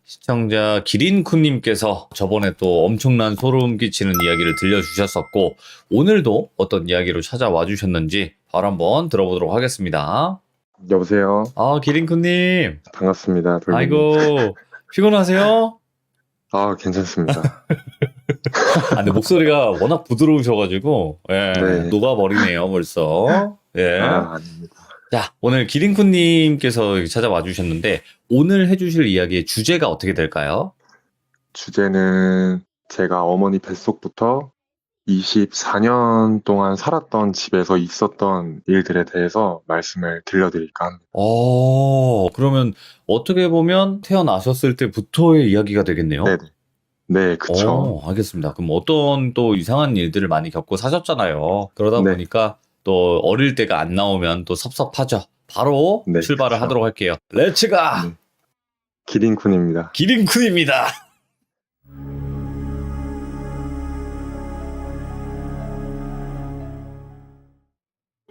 시청자 기린쿠님께서 저번에 또 엄청난 소름 끼치는 이야기를 들려주셨었고, 오늘도 어떤 이야기로 찾아와 주셨는지 바로 한번 들어보도록 하겠습니다. 여보세요. 기린쿠님. 반갑습니다. 돌리님. 아이고, 피곤하세요? 괜찮습니다. 근데 목소리가 워낙 부드러우셔가지고, 네. 녹아버리네요, 벌써. 예. 아닙니다. 자, 오늘 기린쿠님께서 찾아와 주셨는데, 오늘 해주실 이야기의 주제가 어떻게 될까요? 주제는 제가 어머니 뱃속부터 24년 동안 살았던 집에서 있었던 일들에 대해서 말씀을 들려드릴까 합니다. 그러면 어떻게 보면 태어나셨을 때부터의 이야기가 되겠네요? 네네. 네, 그쵸. 알겠습니다. 그럼 어떤 또 이상한 일들을 많이 겪고 사셨잖아요. 그러다 네. 보니까 또 어릴 때가 안 나오면 또 섭섭하죠. 바로 네, 출발을 그쵸. 하도록 할게요. 렛츠가! 네. 기린쿤입니다. 기린쿤입니다.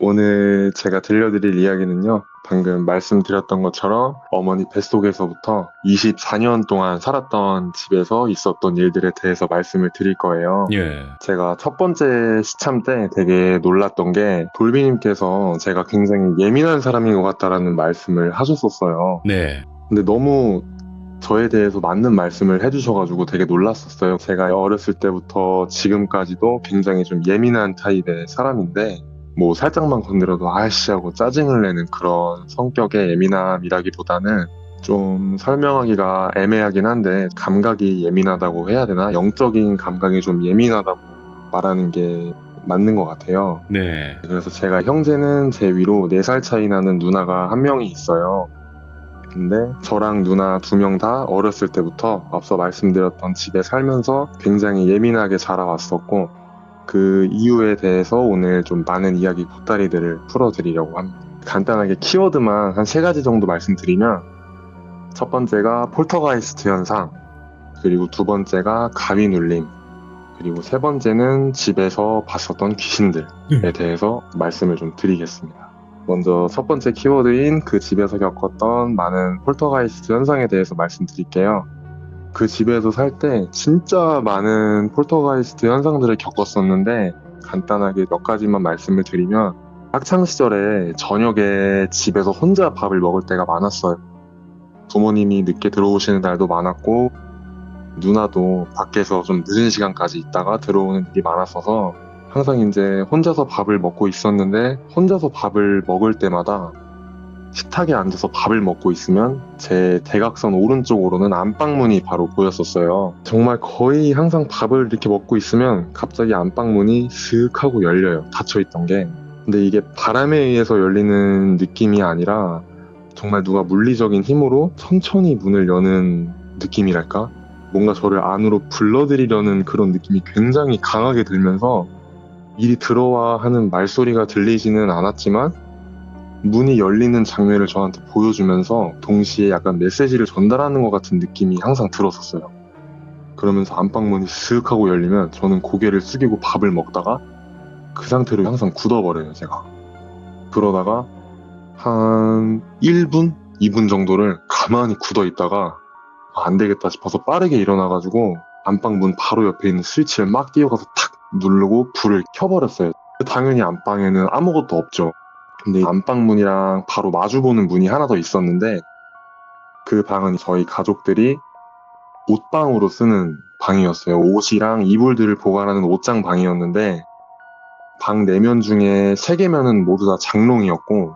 오늘 제가 들려드릴 이야기는요, 방금 말씀드렸던 것처럼 어머니 뱃속에서부터 24년 동안 살았던 집에서 있었던 일들에 대해서 말씀을 드릴 거예요. 예. 제가 첫 번째 시참 때 되게 놀랐던 게 돌비님께서 제가 굉장히 예민한 사람인 것 같다라는 말씀을 하셨었어요. 네. 근데 너무 저에 대해서 맞는 말씀을 해주셔가지고 되게 놀랐었어요. 제가 어렸을 때부터 지금까지도 굉장히 좀 예민한 타입의 사람인데 뭐 살짝만 건드려도 아이씨 하고 짜증을 내는 그런 성격의 예민함이라기보다는 좀 설명하기가 애매하긴 한데 감각이 예민하다고 해야 되나? 영적인 감각이 좀 예민하다고 말하는 게 맞는 것 같아요. 네. 그래서 제가 형제는 제 위로 4살 차이 나는 누나가 한 명이 있어요. 근데 저랑 누나 2명 다 어렸을 때부터 앞서 말씀드렸던 집에 살면서 굉장히 예민하게 자라왔었고 그 이유에 대해서 오늘 좀 많은 이야기 보따리들을 풀어드리려고 합니다. 간단하게 키워드만 한 3가지 정도 말씀드리면 첫 번째가 폴터가이스트 현상, 그리고 2번째가 가위 눌림, 그리고 3번째는 집에서 봤었던 귀신들에 대해서 말씀을 좀 드리겠습니다. 먼저 첫 번째 키워드인 그 집에서 겪었던 많은 폴터가이스트 현상에 대해서 말씀드릴게요. 그 집에서 살 때 진짜 많은 폴터가이스트 현상들을 겪었었는데 간단하게 몇 가지만 말씀을 드리면 학창시절에 저녁에 집에서 혼자 밥을 먹을 때가 많았어요. 부모님이 늦게 들어오시는 날도 많았고 누나도 밖에서 좀 늦은 시간까지 있다가 들어오는 일이 많았어서 항상 이제 혼자서 밥을 먹고 있었는데 혼자서 밥을 먹을 때마다 식탁에 앉아서 밥을 먹고 있으면 제 대각선 오른쪽으로는 안방문이 바로 보였었어요. 정말 거의 항상 밥을 이렇게 먹고 있으면 갑자기 안방문이 슥 하고 열려요. 닫혀있던 게. 근데 이게 바람에 의해서 열리는 느낌이 아니라 정말 누가 물리적인 힘으로 천천히 문을 여는 느낌이랄까? 뭔가 저를 안으로 불러들이려는 그런 느낌이 굉장히 강하게 들면서 이리 들어와 하는 말소리가 들리지는 않았지만 문이 열리는 장면을 저한테 보여주면서 동시에 약간 메시지를 전달하는 것 같은 느낌이 항상 들었었어요. 그러면서 안방문이 슥 하고 열리면 저는 고개를 숙이고 밥을 먹다가 그 상태로 항상 굳어버려요, 제가. 그러다가 한 1분? 2분 정도를 가만히 굳어 있다가 안 되겠다 싶어서 빠르게 일어나가지고 안방문 바로 옆에 있는 스위치를 막 뛰어가서 탁 누르고 불을 켜버렸어요. 당연히 안방에는 아무것도 없죠. 근데 안방문이랑 바로 마주보는 문이 하나 더 있었는데 그 방은 저희 가족들이 옷방으로 쓰는 방이었어요. 옷이랑 이불들을 보관하는 옷장 방이었는데 방 4면 중에 3개면은 모두 다 장롱이었고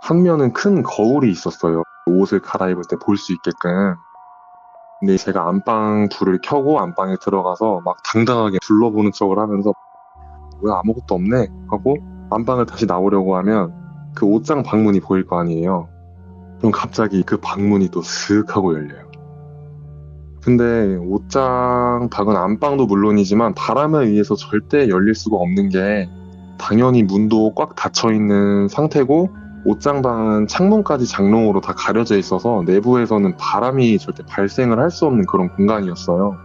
한 면은 큰 거울이 있었어요. 옷을 갈아입을 때 볼 수 있게끔. 근데 제가 안방 불을 켜고 안방에 들어가서 막 당당하게 둘러보는 척을 하면서 왜 아무것도 없네 하고 안방을 다시 나오려고 하면 그 옷장 방문이 보일 거 아니에요. 그럼 갑자기 그 방문이 또 슥 하고 열려요. 근데 옷장 방은 안방도 물론이지만 바람에 의해서 절대 열릴 수가 없는 게 당연히 문도 꽉 닫혀있는 상태고 옷장 방은 창문까지 장롱으로 다 가려져 있어서 내부에서는 바람이 절대 발생을 할 수 없는 그런 공간이었어요.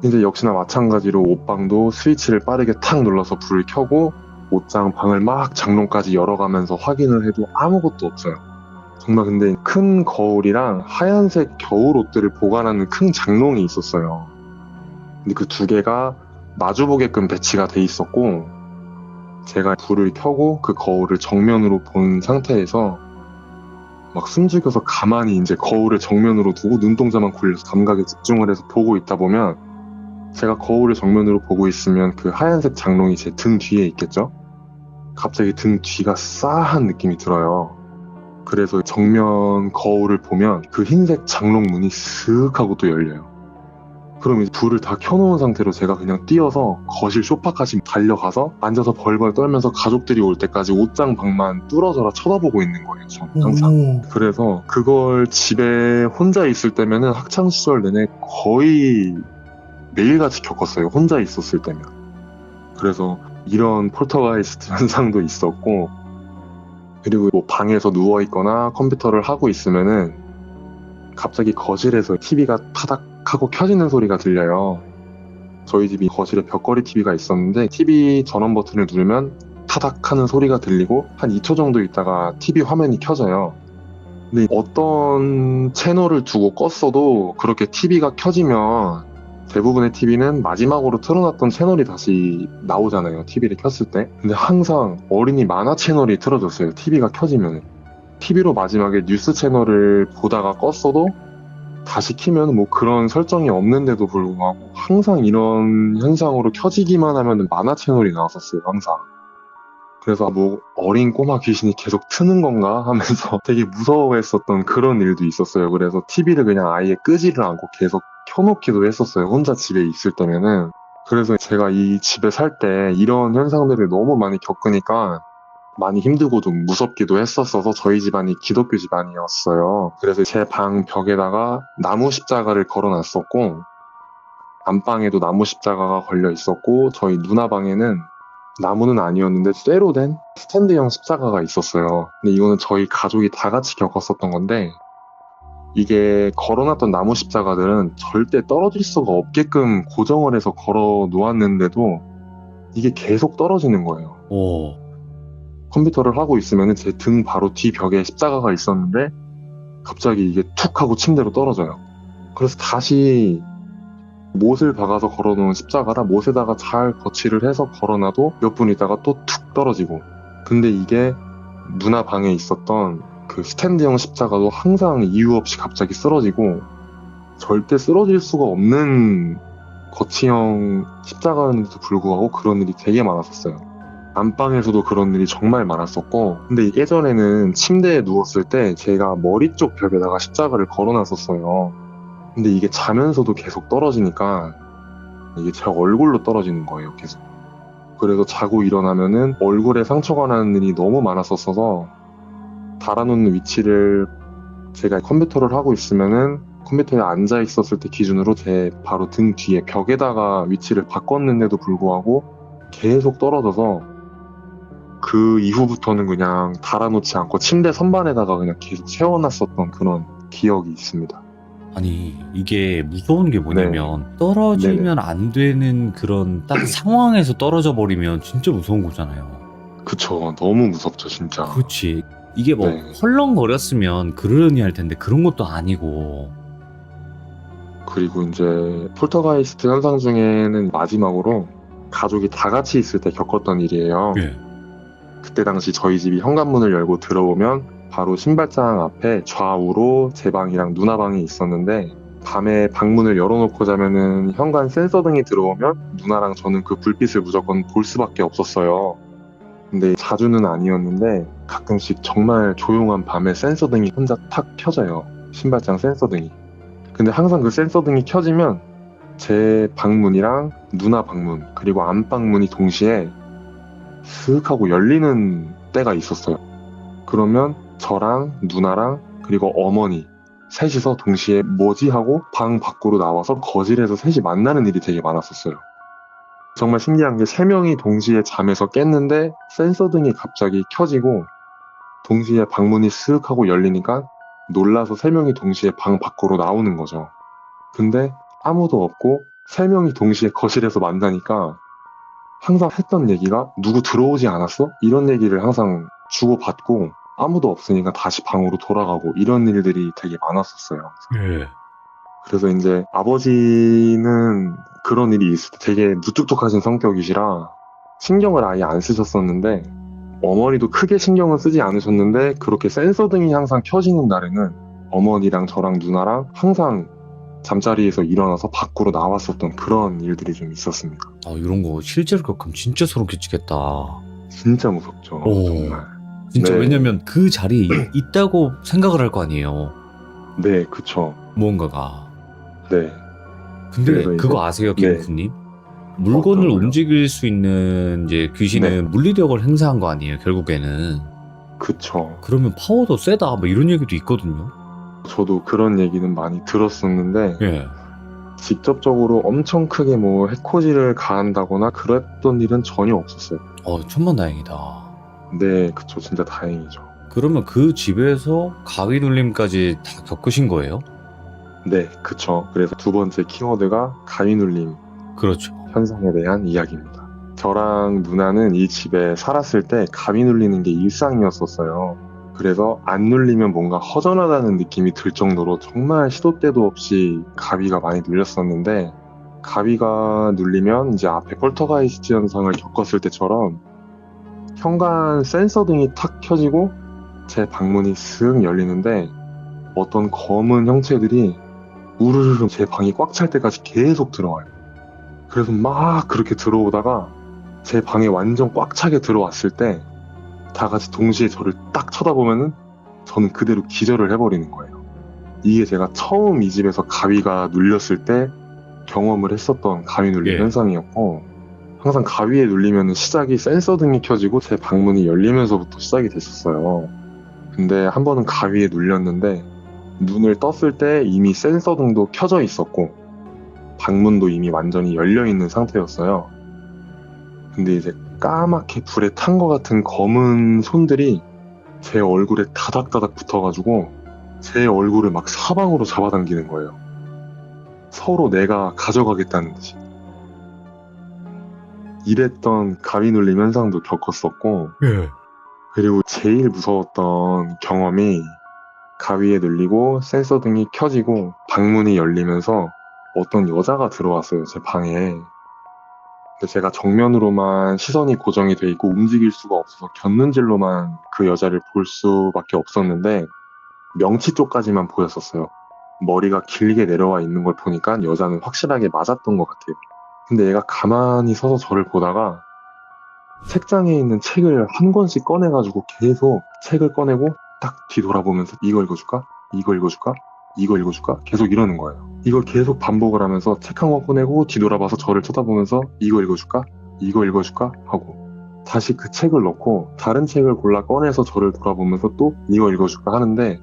이제 역시나 마찬가지로 옷방도 스위치를 빠르게 탁 눌러서 불을 켜고 옷장 방을 막 장롱까지 열어가면서 확인을 해도 아무것도 없어요. 정말 근데 큰 거울이랑 하얀색 겨울 옷들을 보관하는 큰 장롱이 있었어요. 근데 그 두 개가 마주보게끔 배치가 돼 있었고, 제가 불을 켜고 그 거울을 정면으로 본 상태에서 막 숨죽여서 가만히 이제 거울을 정면으로 두고 눈동자만 굴려서 감각에 집중을 해서 보고 있다 보면, 제가 거울을 정면으로 보고 있으면 그 하얀색 장롱이 제 등 뒤에 있겠죠? 갑자기 등 뒤가 싸한 느낌이 들어요. 그래서 정면 거울을 보면 그 흰색 장롱 문이 슥 하고 또 열려요. 그럼 이제 불을 다 켜놓은 상태로 제가 그냥 뛰어서 거실 소파까지 달려가서 앉아서 벌벌 떨면서 가족들이 올 때까지 옷장 방만 뚫어져라 쳐다보고 있는 거예요, 저는 항상. 그래서 그걸 집에 혼자 있을 때면은 학창시절 내내 거의 매일같이 겪었어요, 혼자 있었을 때면. 그래서 이런 폴터가이스트 현상도 있었고, 그리고 뭐 방에서 누워있거나 컴퓨터를 하고 있으면은 갑자기 거실에서 TV가 타닥 하고 켜지는 소리가 들려요. 저희 집이 거실에 벽걸이 TV가 있었는데 TV 전원 버튼을 누르면 타닥 하는 소리가 들리고 한 2초 정도 있다가 TV 화면이 켜져요. 근데 어떤 채널을 두고 껐어도 그렇게 TV가 켜지면 대부분의 TV는 마지막으로 틀어놨던 채널이 다시 나오잖아요, TV를 켰을 때. 근데 항상 어린이 만화 채널이 틀어졌어요, TV가 켜지면. TV로 마지막에 뉴스 채널을 보다가 껐어도 다시 키면 뭐 그런 설정이 없는데도 불구하고 항상 이런 현상으로 켜지기만 하면 만화 채널이 나왔었어요, 항상. 그래서 뭐 어린 꼬마 귀신이 계속 트는 건가 하면서 되게 무서워했었던 그런 일도 있었어요. 그래서 TV를 그냥 아예 끄지를 않고 계속 켜놓기도 했었어요, 혼자 집에 있을 때면은. 그래서 제가 이 집에 살 때 이런 현상들을 너무 많이 겪으니까 많이 힘들고 좀 무섭기도 했었어서 저희 집안이 기독교 집안이었어요. 그래서 제 방 벽에다가 나무 십자가를 걸어놨었고, 안방에도 나무 십자가가 걸려 있었고, 저희 누나 방에는 나무는 아니었는데 쇠로 된 스탠드형 십자가가 있었어요. 근데 이거는 저희 가족이 다 같이 겪었었던 건데, 이게 걸어놨던 나무 십자가들은 절대 떨어질 수가 없게끔 고정을 해서 걸어 놓았는데도 이게 계속 떨어지는 거예요. 오. 컴퓨터를 하고 있으면 제 등 바로 뒤 벽에 십자가가 있었는데 갑자기 이게 툭 하고 침대로 떨어져요. 그래서 다시 못을 박아서 걸어놓은 십자가라 못에다가 잘 거치를 해서 걸어놔도 몇 분 있다가 또 툭 떨어지고. 근데 이게 누나 방에 있었던 그 스탠드형 십자가도 항상 이유 없이 갑자기 쓰러지고, 절대 쓰러질 수가 없는 거치형 십자가였는데도 불구하고 그런 일이 되게 많았었어요. 안방에서도 그런 일이 정말 많았었고, 근데 예전에는 침대에 누웠을 때 제가 머리 쪽 벽에다가 십자가를 걸어놨었어요. 근데 이게 자면서도 계속 떨어지니까 이게 제 얼굴로 떨어지는 거예요, 계속. 그래서 자고 일어나면은 얼굴에 상처가 나는 일이 너무 많았었어서 달아놓는 위치를 제가 컴퓨터를 하고 있으면은 컴퓨터에 앉아 있었을 때 기준으로 제 바로 등 뒤에 벽에다가 위치를 바꿨는데도 불구하고 계속 떨어져서 그 이후부터는 그냥 달아놓지 않고 침대 선반에다가 그냥 계속 세워놨었던 그런 기억이 있습니다. 아니, 이게 무서운 게 뭐냐면 떨어지면 안 되는 그런 딱 상황에서 떨어져 버리면 진짜 무서운 거잖아요. 그쵸, 너무 무섭죠, 진짜. 그렇지. 이게 뭐 네. 헐렁거렸으면 그러려니 할 텐데 그런 것도 아니고. 그리고 이제 폴터가이스트 현상 중에는 마지막으로 가족이 다 같이 있을 때 겪었던 일이에요. 예. 그때 당시 저희 집이 현관문을 열고 들어오면 바로 신발장 앞에 좌우로 제 방이랑 누나 방이 있었는데, 밤에 방문을 열어놓고 자면은 현관 센서등이 들어오면 누나랑 저는 그 불빛을 무조건 볼 수밖에 없었어요. 근데 자주는 아니었는데 가끔씩 정말 조용한 밤에 센서등이 혼자 탁 켜져요, 신발장 센서등이. 근데 항상 그 센서등이 켜지면 제 방문이랑 누나 방문 그리고 안방문이 동시에 슥 하고 열리는 때가 있었어요. 그러면 저랑 누나랑 그리고 어머니 셋이서 동시에 뭐지 하고 방 밖으로 나와서 거실에서 셋이 만나는 일이 되게 많았었어요. 정말 신기한 게 3명이 동시에 잠에서 깼는데 센서등이 갑자기 켜지고 동시에 방문이 쓱 하고 열리니까 놀라서 3명이 동시에 방 밖으로 나오는 거죠. 근데 아무도 없고 3명이 동시에 거실에서 만나니까 항상 했던 얘기가 누구 들어오지 않았어? 이런 얘기를 항상 주고받고, 아무도 없으니까 다시 방으로 돌아가고 이런 일들이 되게 많았었어요. 예. 그래서 이제 아버지는 그런 일이 있을 때 되게 무뚝뚝하신 성격이시라 신경을 아예 안 쓰셨었는데, 어머니도 크게 신경은 쓰지 않으셨는데 그렇게 센서등이 항상 켜지는 날에는 어머니랑 저랑 누나랑 항상 잠자리에서 일어나서 밖으로 나왔었던 그런 일들이 좀 있었습니다. 아, 이런 거 실제로 겪으면 진짜 소름 끼치겠다. 진짜 무섭죠. 오. 정말. 진짜. 네. 왜냐면 그 자리에 있다고 생각을 할 거 아니에요. 네, 그쵸. 무언가가. 네. 근데 그래서 이제- 그거 아세요, 네. 김쿠님? 물건을 어떤 거요? 움직일 수 있는 이제 귀신은 네. 물리력을 행사한 거 아니에요, 결국에는. 그쵸. 그러면 파워도 세다, 뭐 이런 얘기도 있거든요. 저도 그런 얘기는 많이 들었었는데 예. 직접적으로 엄청 크게 뭐 해코지를 가한다거나 그랬던 일은 전혀 없었어요. 천만다행이다. 네, 그쵸. 진짜 다행이죠. 그러면 그 집에서 가위 눌림까지 다 겪으신 거예요? 네, 그쵸. 그래서 두 번째 키워드가 가위 눌림 그렇죠. 현상에 대한 이야기입니다. 저랑 누나는 이 집에 살았을 때 가위 눌리는 게 일상이었었어요. 그래서 안 눌리면 뭔가 허전하다는 느낌이 들 정도로 정말 시도 때도 없이 가위가 많이 눌렸었는데, 가위가 눌리면 이제 앞에 폴터가이스트 현상을 겪었을 때처럼 현관 센서 등이 탁 켜지고 제 방문이 슥 열리는데 어떤 검은 형체들이 우르르르 제 방이 꽉 찰 때까지 계속 들어와요. 그래서 막 그렇게 들어오다가 제 방에 완전 꽉 차게 들어왔을 때 다 같이 동시에 저를 딱 쳐다보면은 저는 그대로 기절을 해버리는 거예요. 이게 제가 처음 이 집에서 가위가 눌렸을 때 경험을 했었던 가위 눌림 예. 현상이었고, 항상 가위에 눌리면은 시작이 센서 등이 켜지고 제 방문이 열리면서부터 시작이 됐었어요. 근데 한 번은 가위에 눌렸는데 눈을 떴을 때 이미 센서 등도 켜져 있었고 방문도 이미 완전히 열려있는 상태였어요. 근데 이제 까맣게 불에 탄 것 같은 검은 손들이 제 얼굴에 다닥다닥 붙어가지고 제 얼굴을 막 사방으로 잡아당기는 거예요. 서로 내가 가져가겠다는 듯이. 이랬던 가위 눌림 현상도 겪었었고, 예. 그리고 제일 무서웠던 경험이 가위에 눌리고 센서 등이 켜지고 방문이 열리면서 어떤 여자가 들어왔어요, 제 방에. 근데 제가 정면으로만 시선이 고정이 돼 있고 움직일 수가 없어서 곁눈질로만 그 여자를 볼 수밖에 없었는데 명치 쪽까지만 보였었어요. 머리가 길게 내려와 있는 걸 보니까 여자는 확실하게 맞았던 것 같아요. 근데 얘가 가만히 서서 저를 보다가 책장에 있는 책을 한 권씩 꺼내가지고 계속 책을 꺼내고 딱 뒤돌아보면서 이거 읽어줄까? 이거 읽어줄까? 이거 읽어줄까? 계속 이러는 거예요. 이걸 계속 반복을 하면서 책 한 권 꺼내고 뒤돌아봐서 저를 쳐다보면서 이거 읽어줄까? 이거 읽어줄까? 하고 다시 그 책을 넣고 다른 책을 골라 꺼내서 저를 돌아보면서 또 이거 읽어줄까? 하는데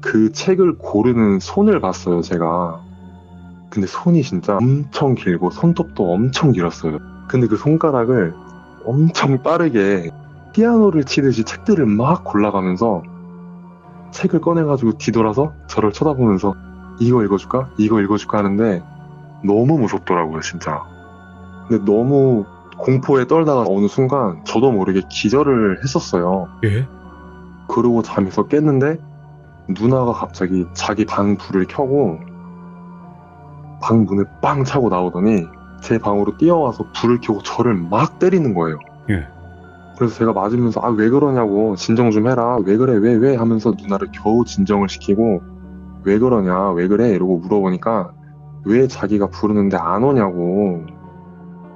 그 책을 고르는 손을 봤어요, 제가. 근데 손이 진짜 엄청 길고 손톱도 엄청 길었어요. 근데 그 손가락을 엄청 빠르게 피아노를 치듯이 책들을 막 골라가면서 책을 꺼내가지고 뒤돌아서 저를 쳐다보면서 이거 읽어줄까? 이거 읽어줄까? 하는데 너무 무섭더라고요, 진짜. 근데 너무 공포에 떨다가 어느 순간 저도 모르게 기절을 했었어요. 예? 그러고 잠에서 깼는데 누나가 갑자기 자기 방 불을 켜고 방 문을 빵 차고 나오더니 제 방으로 뛰어와서 불을 켜고 저를 막 때리는 거예요. 예. 그래서 제가 맞으면서 아, 왜 그러냐고, 진정 좀 해라, 왜 그래, 왜 하면서 누나를 겨우 진정을 시키고 왜 그러냐, 왜 그래 이러고 물어보니까 왜 자기가 부르는데 안 오냐고,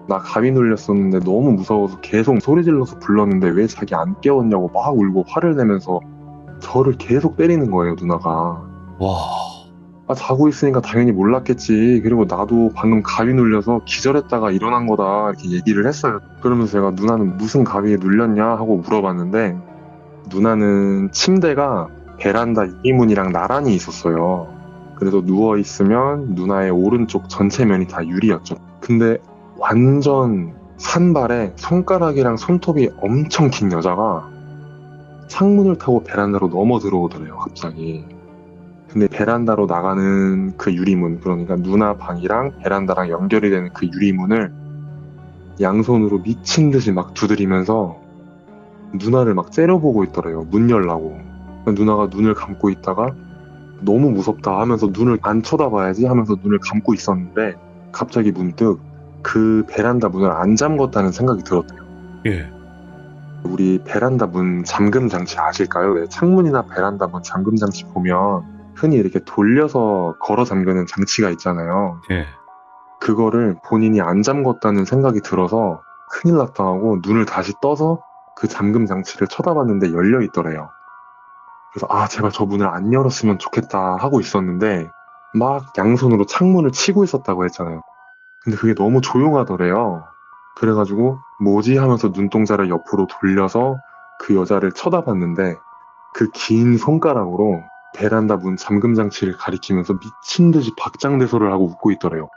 나 가위 눌렸었는데 너무 무서워서 계속 소리 질러서 불렀는데 왜 자기 안 깨웠냐고 막 울고 화를 내면서 저를 계속 때리는 거예요, 누나가. 와. 아, 자고 있으니까 당연히 몰랐겠지. 그리고 나도 방금 가위 눌려서 기절했다가 일어난 거다, 이렇게 얘기를 했어요. 그러면서 제가 누나는 무슨 가위에 눌렸냐 하고 물어봤는데 누나는 침대가 베란다 유리문이랑 나란히 있었어요. 그래서 누워있으면 누나의 오른쪽 전체 면이 다 유리였죠. 근데 완전 산발에 손가락이랑 손톱이 엄청 긴 여자가 창문을 타고 베란다로 넘어 들어오더래요, 갑자기. 근데 베란다로 나가는 그 유리문, 그러니까 누나 방이랑 베란다랑 연결이 되는 그 유리문을 양손으로 미친 듯이 막 두드리면서 누나를 막 째려보고 있더래요. 문 열라고. 누나가 눈을 감고 있다가 너무 무섭다 하면서 눈을 안 쳐다봐야지 하면서 눈을 감고 있었는데 갑자기 문득 그 베란다 문을 안 잠궜다는 생각이 들었대요. 예. 우리 베란다 문 잠금 장치 아실까요? 왜 창문이나 베란다 문 잠금 장치 보면 흔히 이렇게 돌려서 걸어 잠그는 장치가 있잖아요. 예. 그거를 본인이 안 잠궜다는 생각이 들어서 큰일 났다 하고 눈을 다시 떠서 그 잠금 장치를 쳐다봤는데 열려 있더래요. 그래서 제발 저 문을 안 열었으면 좋겠다 하고 있었는데 막 양손으로 창문을 치고 있었다고 했잖아요. 근데 그게 너무 조용하더래요. 그래가지고 뭐지 하면서 눈동자를 옆으로 돌려서 그 여자를 쳐다봤는데 그 긴 손가락으로 베란다 문 잠금 장치를 가리키면서 미친 듯이 박장대소를 하고 웃고 있더래요.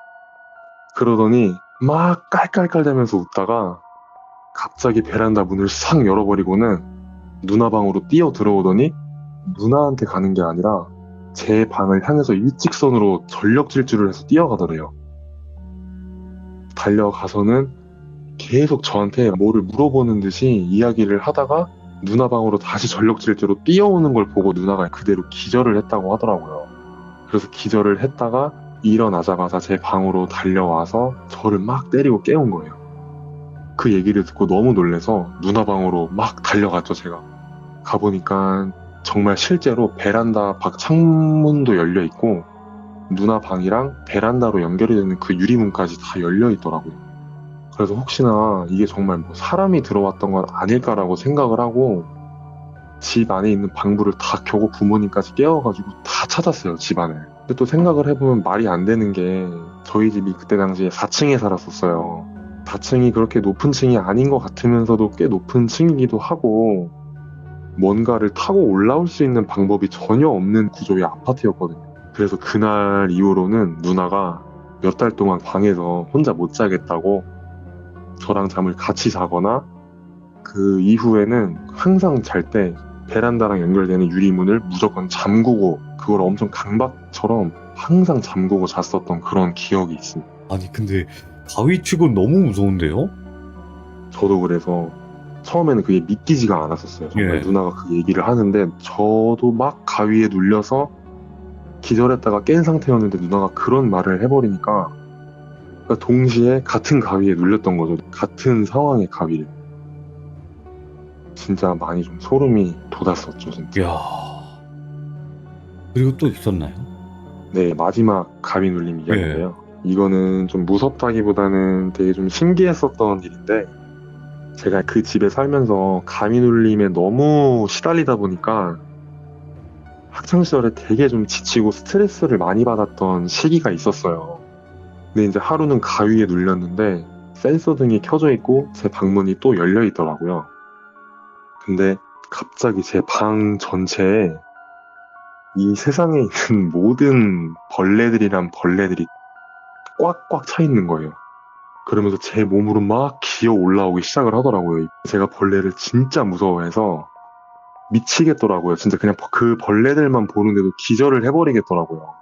그러더니 막 깔깔깔대면서 웃다가 갑자기 베란다 문을 싹 열어버리고는 누나 방으로 뛰어 들어오더니 누나한테 가는 게 아니라 제 방을 향해서 일직선으로 전력 질주를 해서 뛰어가더래요. 달려가서는 계속 저한테 뭐를 물어보는 듯이 이야기를 하다가 누나 방으로 다시 전력 질주로 뛰어오는 걸 보고 누나가 그대로 기절을 했다고 하더라고요. 그래서 기절을 했다가 일어나자마자 제 방으로 달려와서 저를 막 때리고 깨운 거예요. 그 얘기를 듣고 너무 놀라서 누나 방으로 막 달려갔죠, 제가. 가보니까 정말 실제로 베란다 밖 창문도 열려 있고 누나 방이랑 베란다로 연결이 되는 그 유리문까지 다 열려 있더라고요. 그래서 혹시나 이게 정말 뭐 사람이 들어왔던 건 아닐까라고 생각을 하고 집 안에 있는 방불을 다 켜고 부모님까지 깨워가지고 다 찾았어요, 집안을. 근데 또 생각을 해보면 말이 안 되는 게 저희 집이 그때 당시에 4층에 살았었어요. 4층이 그렇게 높은 층이 아닌 것 같으면서도 꽤 높은 층이기도 하고 뭔가를 타고 올라올 수 있는 방법이 전혀 없는 구조의 아파트였거든요. 그래서 그날 이후로는 누나가 몇 달 동안 방에서 혼자 못 자겠다고 저랑 잠을 같이 자거나 그 이후에는 항상 잘 때 베란다랑 연결되는 유리문을 무조건 잠그고 그걸 엄청 강박처럼 항상 잠그고 잤었던 그런 기억이 있습니다. 아니 근데 가위치곤 너무 무서운데요? 저도 그래서 처음에는 그게 믿기지가 않았었어요. 정말 예. 누나가 그 얘기를 하는데 저도 막 가위에 눌려서 기절했다가 깬 상태였는데 누나가 그런 말을 해버리니까 그러니까 동시에 같은 가위에 눌렸던 거죠. 같은 상황의 가위를. 진짜 많이 좀 소름이 돋았었죠, 진짜. 이야. 그리고 또 있었나요? 네, 마지막 가위 눌림 이야기인데요. 이거는 좀 무섭다기보다는 되게 좀 신기했었던 일인데 제가 그 집에 살면서 가위 눌림에 너무 시달리다 보니까 학창시절에 되게 좀 지치고 스트레스를 많이 받았던 시기가 있었어요. 근데 이제 하루는 가위에 눌렸는데 센서 등이 켜져 있고 제 방문이 또 열려 있더라고요. 근데 갑자기 제 방 전체에 이 세상에 있는 모든 벌레들이란 벌레들이 꽉꽉 차 있는 거예요. 그러면서 제 몸으로 막 기어 올라오기 시작을 하더라고요. 제가 벌레를 진짜 무서워해서 미치겠더라고요. 진짜 그냥 그 벌레들만 보는데도 기절을 해버리겠더라고요.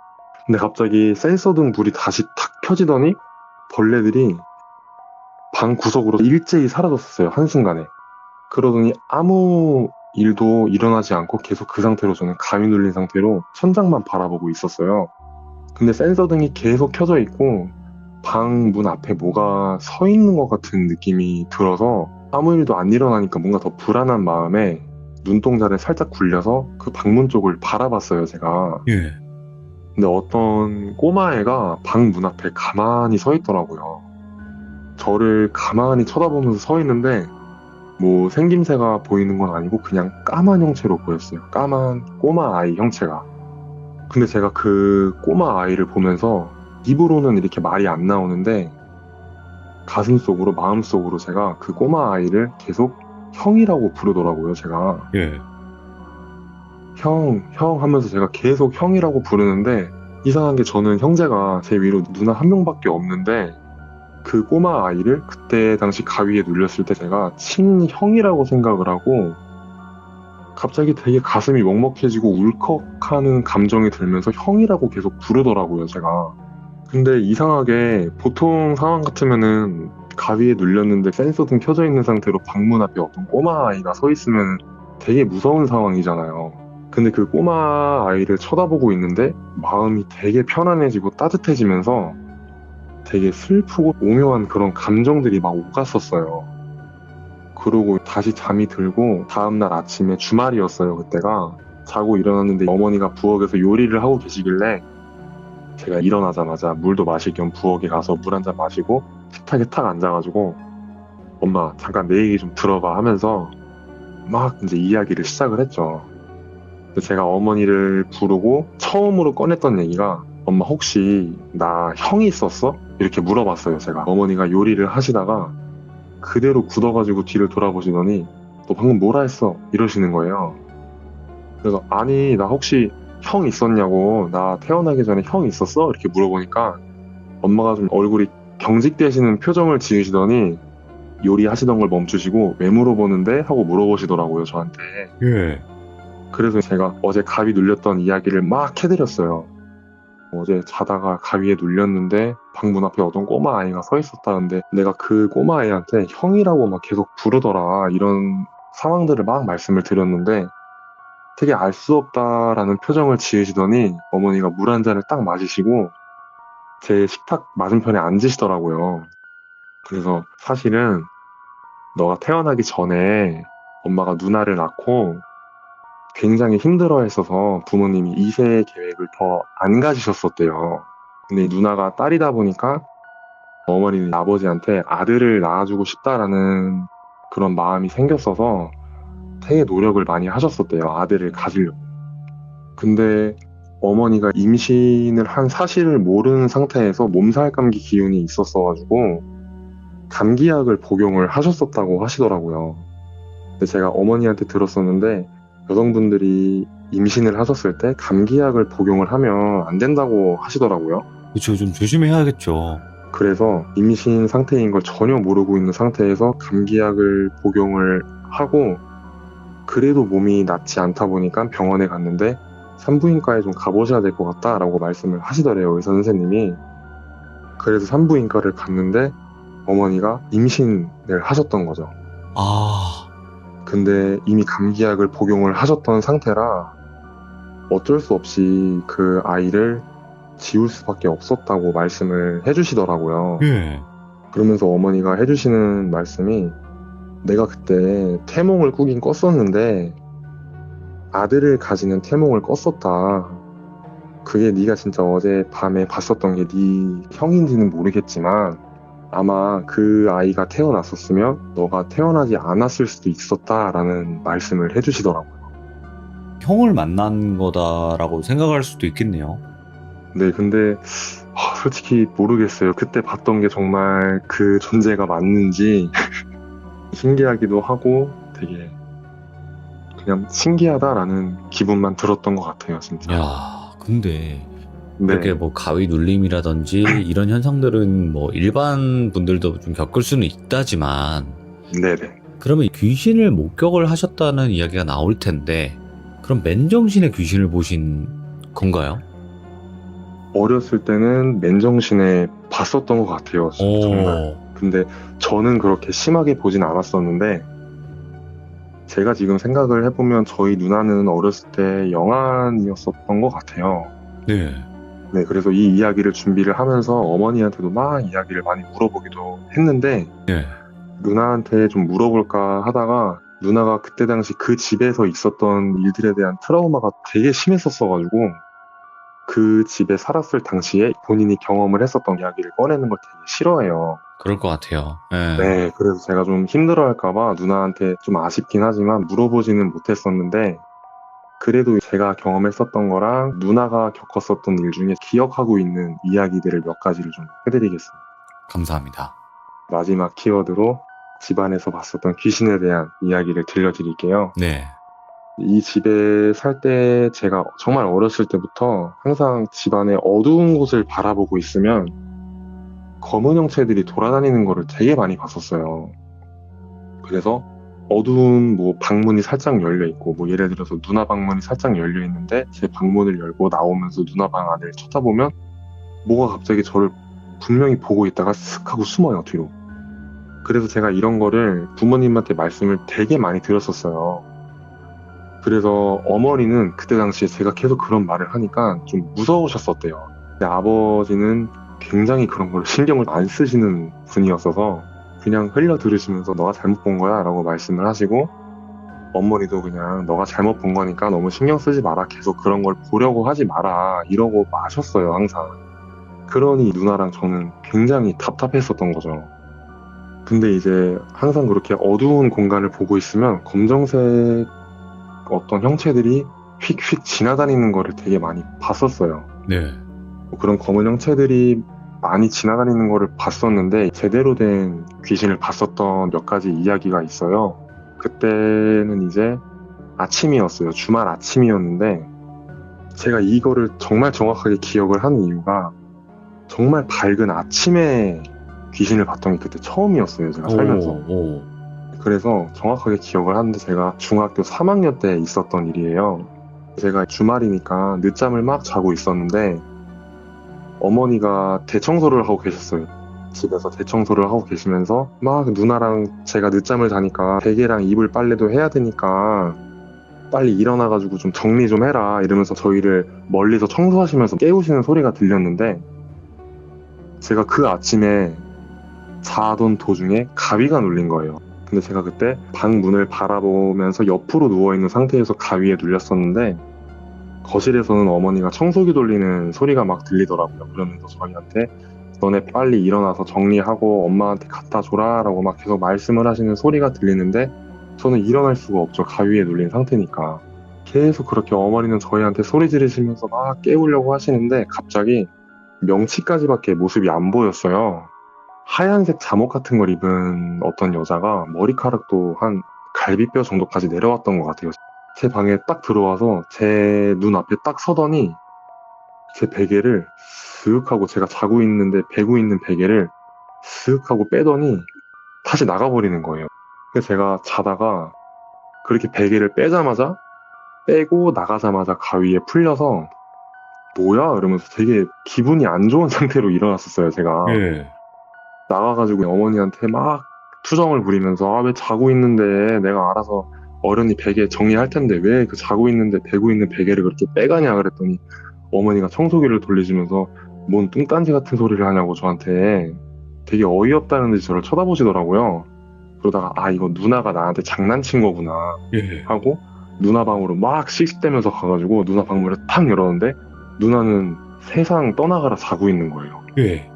근데 갑자기 센서 등 불이 다시 탁 켜지더니 벌레들이 방 구석으로 일제히 사라졌어요. 한순간에. 그러더니 아무 일도 일어나지 않고 계속 그 상태로 저는 가위 눌린 상태로 천장만 바라보고 있었어요. 근데 센서 등이 계속 켜져 있고 방 문 앞에 뭐가 서 있는 것 같은 느낌이 들어서 아무 일도 안 일어나니까 뭔가 더 불안한 마음에 눈동자를 살짝 굴려서 그 방문 쪽을 바라봤어요, 제가. 예. 근데 어떤 꼬마애가 방 문 앞에 가만히 서 있더라고요. 저를 가만히 쳐다보면서 서 있는데 뭐 생김새가 보이는 건 아니고 그냥 까만 형체로 보였어요. 까만 꼬마 아이 형체가. 근데 제가 그 꼬마 아이를 보면서 입으로는 이렇게 말이 안 나오는데 가슴속으로 마음속으로 제가 그 꼬마 아이를 계속 형이라고 부르더라고요. 제가 예. 형 하면서 제가 계속 형이라고 부르는데 이상한 게 저는 형제가 제 위로 누나 한 명밖에 없는데 그 꼬마 아이를 그때 당시 가위에 눌렸을 때 제가 친형이라고 생각을 하고 갑자기 되게 가슴이 먹먹해지고 울컥하는 감정이 들면서 형이라고 계속 부르더라고요, 제가. 근데 이상하게 보통 상황 같으면은 가위에 눌렸는데 센서등 켜져 있는 상태로 방문 앞에 어떤 꼬마 아이가 서 있으면 되게 무서운 상황이잖아요. 근데 그 꼬마 아이를 쳐다보고 있는데 마음이 되게 편안해지고 따뜻해지면서 되게 슬프고 오묘한 그런 감정들이 막 오갔었어요. 그러고 다시 잠이 들고 다음날 아침에 주말이었어요. 그때가 자고 일어났는데 어머니가 부엌에서 요리를 하고 계시길래 제가 일어나자마자 물도 마실 겸 부엌에 가서 물 한 잔 마시고 식탁에 탁 앉아가지고 엄마 잠깐 내 얘기 좀 들어봐 하면서 막 이제 이야기를 시작을 했죠. 근데 제가 어머니를 부르고 처음으로 꺼냈던 얘기가 엄마 혹시 나 형이 있었어? 이렇게 물어봤어요. 제가 어머니가 요리를 하시다가 그대로 굳어가지고 뒤를 돌아보시더니 너 방금 뭐라 했어? 이러시는 거예요. 그래서 아니 나 혹시 형 있었냐고 나 태어나기 전에 형 있었어? 이렇게 물어보니까 엄마가 좀 얼굴이 경직되시는 표정을 지으시더니 요리하시던 걸 멈추시고 왜 물어보는데? 하고 물어보시더라고요 저한테. 예. 그래서 제가 어제 가위 눌렸던 이야기를 막 해드렸어요. 어제 자다가 가위에 눌렸는데 방문 앞에 어떤 꼬마 아이가 서 있었다는데 내가 그 꼬마 아이한테 형이라고 막 계속 부르더라 이런 상황들을 막 말씀을 드렸는데 되게 알 수 없다라는 표정을 지으시더니 어머니가 물 한 잔을 딱 마시시고 제 식탁 맞은편에 앉으시더라고요. 그래서 사실은 너가 태어나기 전에 엄마가 누나를 낳고 굉장히 힘들어 했어서 부모님이 2세 계획을 더 안 가지셨었대요. 근데 이 누나가 딸이다 보니까 어머니는 아버지한테 아들을 낳아주고 싶다라는 그런 마음이 생겼어서 되게 노력을 많이 하셨었대요. 아들을 가지려고. 근데 어머니가 임신을 한 사실을 모르는 상태에서 몸살 감기 기운이 있었어가지고 감기약을 복용을 하셨었다고 하시더라고요. 근데 제가 어머니한테 들었었는데 여성분들이 임신을 하셨을 때 감기약을 복용을 하면 안 된다고 하시더라고요. 그쵸, 좀 조심해야겠죠. 그래서 임신 상태인 걸 전혀 모르고 있는 상태에서 감기약을 복용을 하고 그래도 몸이 낫지 않다 보니까 병원에 갔는데 산부인과에 좀 가보셔야 될 것 같다라고 말씀을 하시더래요, 의사 선생님이. 그래서 산부인과를 갔는데 어머니가 임신을 하셨던 거죠. 아, 근데 이미 감기약을 복용을 하셨던 상태라 어쩔 수 없이 그 아이를 지울 수밖에 없었다고 말씀을 해주시더라고요. 예. 그러면서 어머니가 해주시는 말씀이 내가 그때 태몽을 꾸긴 꿨었는데 아들을 가지는 태몽을 꿨었다. 그게 네가 진짜 어제 밤에 봤었던 게 네 형인지는 모르겠지만 아마 그 아이가 태어났었으면 너가 태어나지 않았을 수도 있었다라는 말씀을 해주시더라고요. 형을 만난 거다라고 생각할 수도 있겠네요. 네, 근데 솔직히 모르겠어요. 그때 봤던 게 정말 그 존재가 맞는지 신기하기도 하고 되게 그냥 신기하다라는 기분만 들었던 것 같아요, 진짜. 야, 근데 네, 이렇게 뭐 가위 눌림이라든지 이런 현상들은 뭐 일반 분들도 좀 겪을 수는 있다지만 네네. 그러면 귀신을 목격을 하셨다는 이야기가 나올 텐데 그럼 맨정신에 귀신을 보신 건가요? 어렸을 때는 맨정신에 봤었던 것 같아요, 정말. 근데 저는 그렇게 심하게 보진 않았었는데 제가 지금 생각을 해보면 저희 누나는 어렸을 때 영안이었었던 것 같아요. 네. 네, 그래서 이 이야기를 준비를 하면서 어머니한테도 막 이야기를 많이 물어보기도 했는데 네. 누나한테 좀 물어볼까 하다가 누나가 그때 당시 그 집에서 있었던 일들에 대한 트라우마가 되게 심했었어가지고 그 집에 살았을 당시에 본인이 경험을 했었던 이야기를 꺼내는 걸 되게 싫어해요. 그럴 것 같아요. 네. 네, 그래서 제가 좀 힘들어할까봐 누나한테 좀 아쉽긴 하지만 물어보지는 못했었는데 그래도 제가 경험했었던 거랑 누나가 겪었었던 일 중에 기억하고 있는 이야기들을 몇 가지를 좀 해드리겠습니다. 감사합니다. 마지막 키워드로 집안에서 봤었던 귀신에 대한 이야기를 들려드릴게요. 네. 이 집에 살 때 제가 정말 어렸을 때부터 항상 집안의 어두운 곳을 바라보고 있으면 검은 형체들이 돌아다니는 거를 되게 많이 봤었어요. 그래서 어두운 뭐 방문이 살짝 열려 있고 뭐 예를 들어서 누나 방문이 살짝 열려 있는데 제 방문을 열고 나오면서 누나 방 안을 쳐다보면 뭐가 갑자기 저를 분명히 보고 있다가 슥 하고 숨어요 뒤로. 그래서 제가 이런 거를 부모님한테 말씀을 되게 많이 드렸었어요. 그래서 어머니는 그때 당시에 제가 계속 그런 말을 하니까 좀 무서우셨었대요. 근데 아버지는 굉장히 그런 걸 신경을 안 쓰시는 분이었어서 그냥 흘려 들으시면서 너가 잘못 본 거야 라고 말씀을 하시고, 어머니도 그냥 너가 잘못 본 거니까 너무 신경 쓰지 마라, 계속 그런 걸 보려고 하지 마라 이러고 마셨어요 항상. 그러니 누나랑 저는 굉장히 답답했었던 거죠. 근데 이제 항상 그렇게 어두운 공간을 보고 있으면 검정색 어떤 형체들이 휙휙 지나다니는 거를 되게 많이 봤었어요. 네. 뭐 그런 검은 형체들이 많이 지나다니는 거를 봤었는데 제대로 된 귀신을 봤었던 몇 가지 이야기가 있어요. 그때는 이제 아침이었어요. 주말 아침이었는데 제가 이거를 정말 정확하게 기억을 하는 이유가, 정말 밝은 아침에 귀신을 봤던 게 그때 처음이었어요. 제가 살면서. 오. 그래서 정확하게 기억을 하는데 제가 중학교 3학년 때 있었던 일이에요. 제가 주말이니까 늦잠을 막 자고 있었는데 어머니가 대청소를 하고 계셨어요. 집에서 대청소를 하고 계시면서 막 누나랑 제가 늦잠을 자니까 베개랑 이불 빨래도 해야 되니까 빨리 일어나가지고 좀 정리 좀 해라 이러면서 저희를 멀리서 청소하시면서 깨우시는 소리가 들렸는데, 제가 그 아침에 자던 도중에 가위가 눌린 거예요. 근데 제가 그때 방 문을 바라보면서 옆으로 누워있는 상태에서 가위에 눌렸었는데, 거실에서는 어머니가 청소기 돌리는 소리가 막 들리더라고요. 그러면서 저희한테 너네 빨리 일어나서 정리하고 엄마한테 갖다 줘라 라고 막 계속 말씀을 하시는 소리가 들리는데 저는 일어날 수가 없죠. 가위에 눌린 상태니까. 계속 그렇게 어머니는 저희한테 소리 지르시면서 막 깨우려고 하시는데 갑자기 명치까지밖에 모습이 안 보였어요. 하얀색 잠옷 같은 걸 입은 어떤 여자가 머리카락도 한 갈비뼈 정도까지 내려왔던 것 같아요. 제 방에 딱 들어와서 제 눈앞에 딱 서더니 제 베개를 쓱 하고, 제가 자고 있는데 베고 있는 베개를 쓱 하고 빼더니 다시 나가버리는 거예요. 그래서 제가 자다가 그렇게 베개를 빼고 나가자마자 가위에 풀려서 뭐야? 이러면서 되게 기분이 안 좋은 상태로 일어났었어요, 제가. 예. 나가가지고 어머니한테 막 투정을 부리면서 왜 자고 있는데 내가 알아서 어련히 베개 정리할 텐데 왜 그 자고 있는데 베고 있는 베개를 그렇게 빼가냐 그랬더니 어머니가 청소기를 돌리시면서 뭔 뚱딴지 같은 소리를 하냐고 저한테 되게 어이없다는 듯이 저를 쳐다보시더라고요. 그러다가 이거 누나가 나한테 장난친 거구나 예. 하고 누나 방으로 막 씩씩대면서 가가지고 누나 방문을 탁 열었는데 누나는 세상 떠나가라 자고 있는 거예요. 예.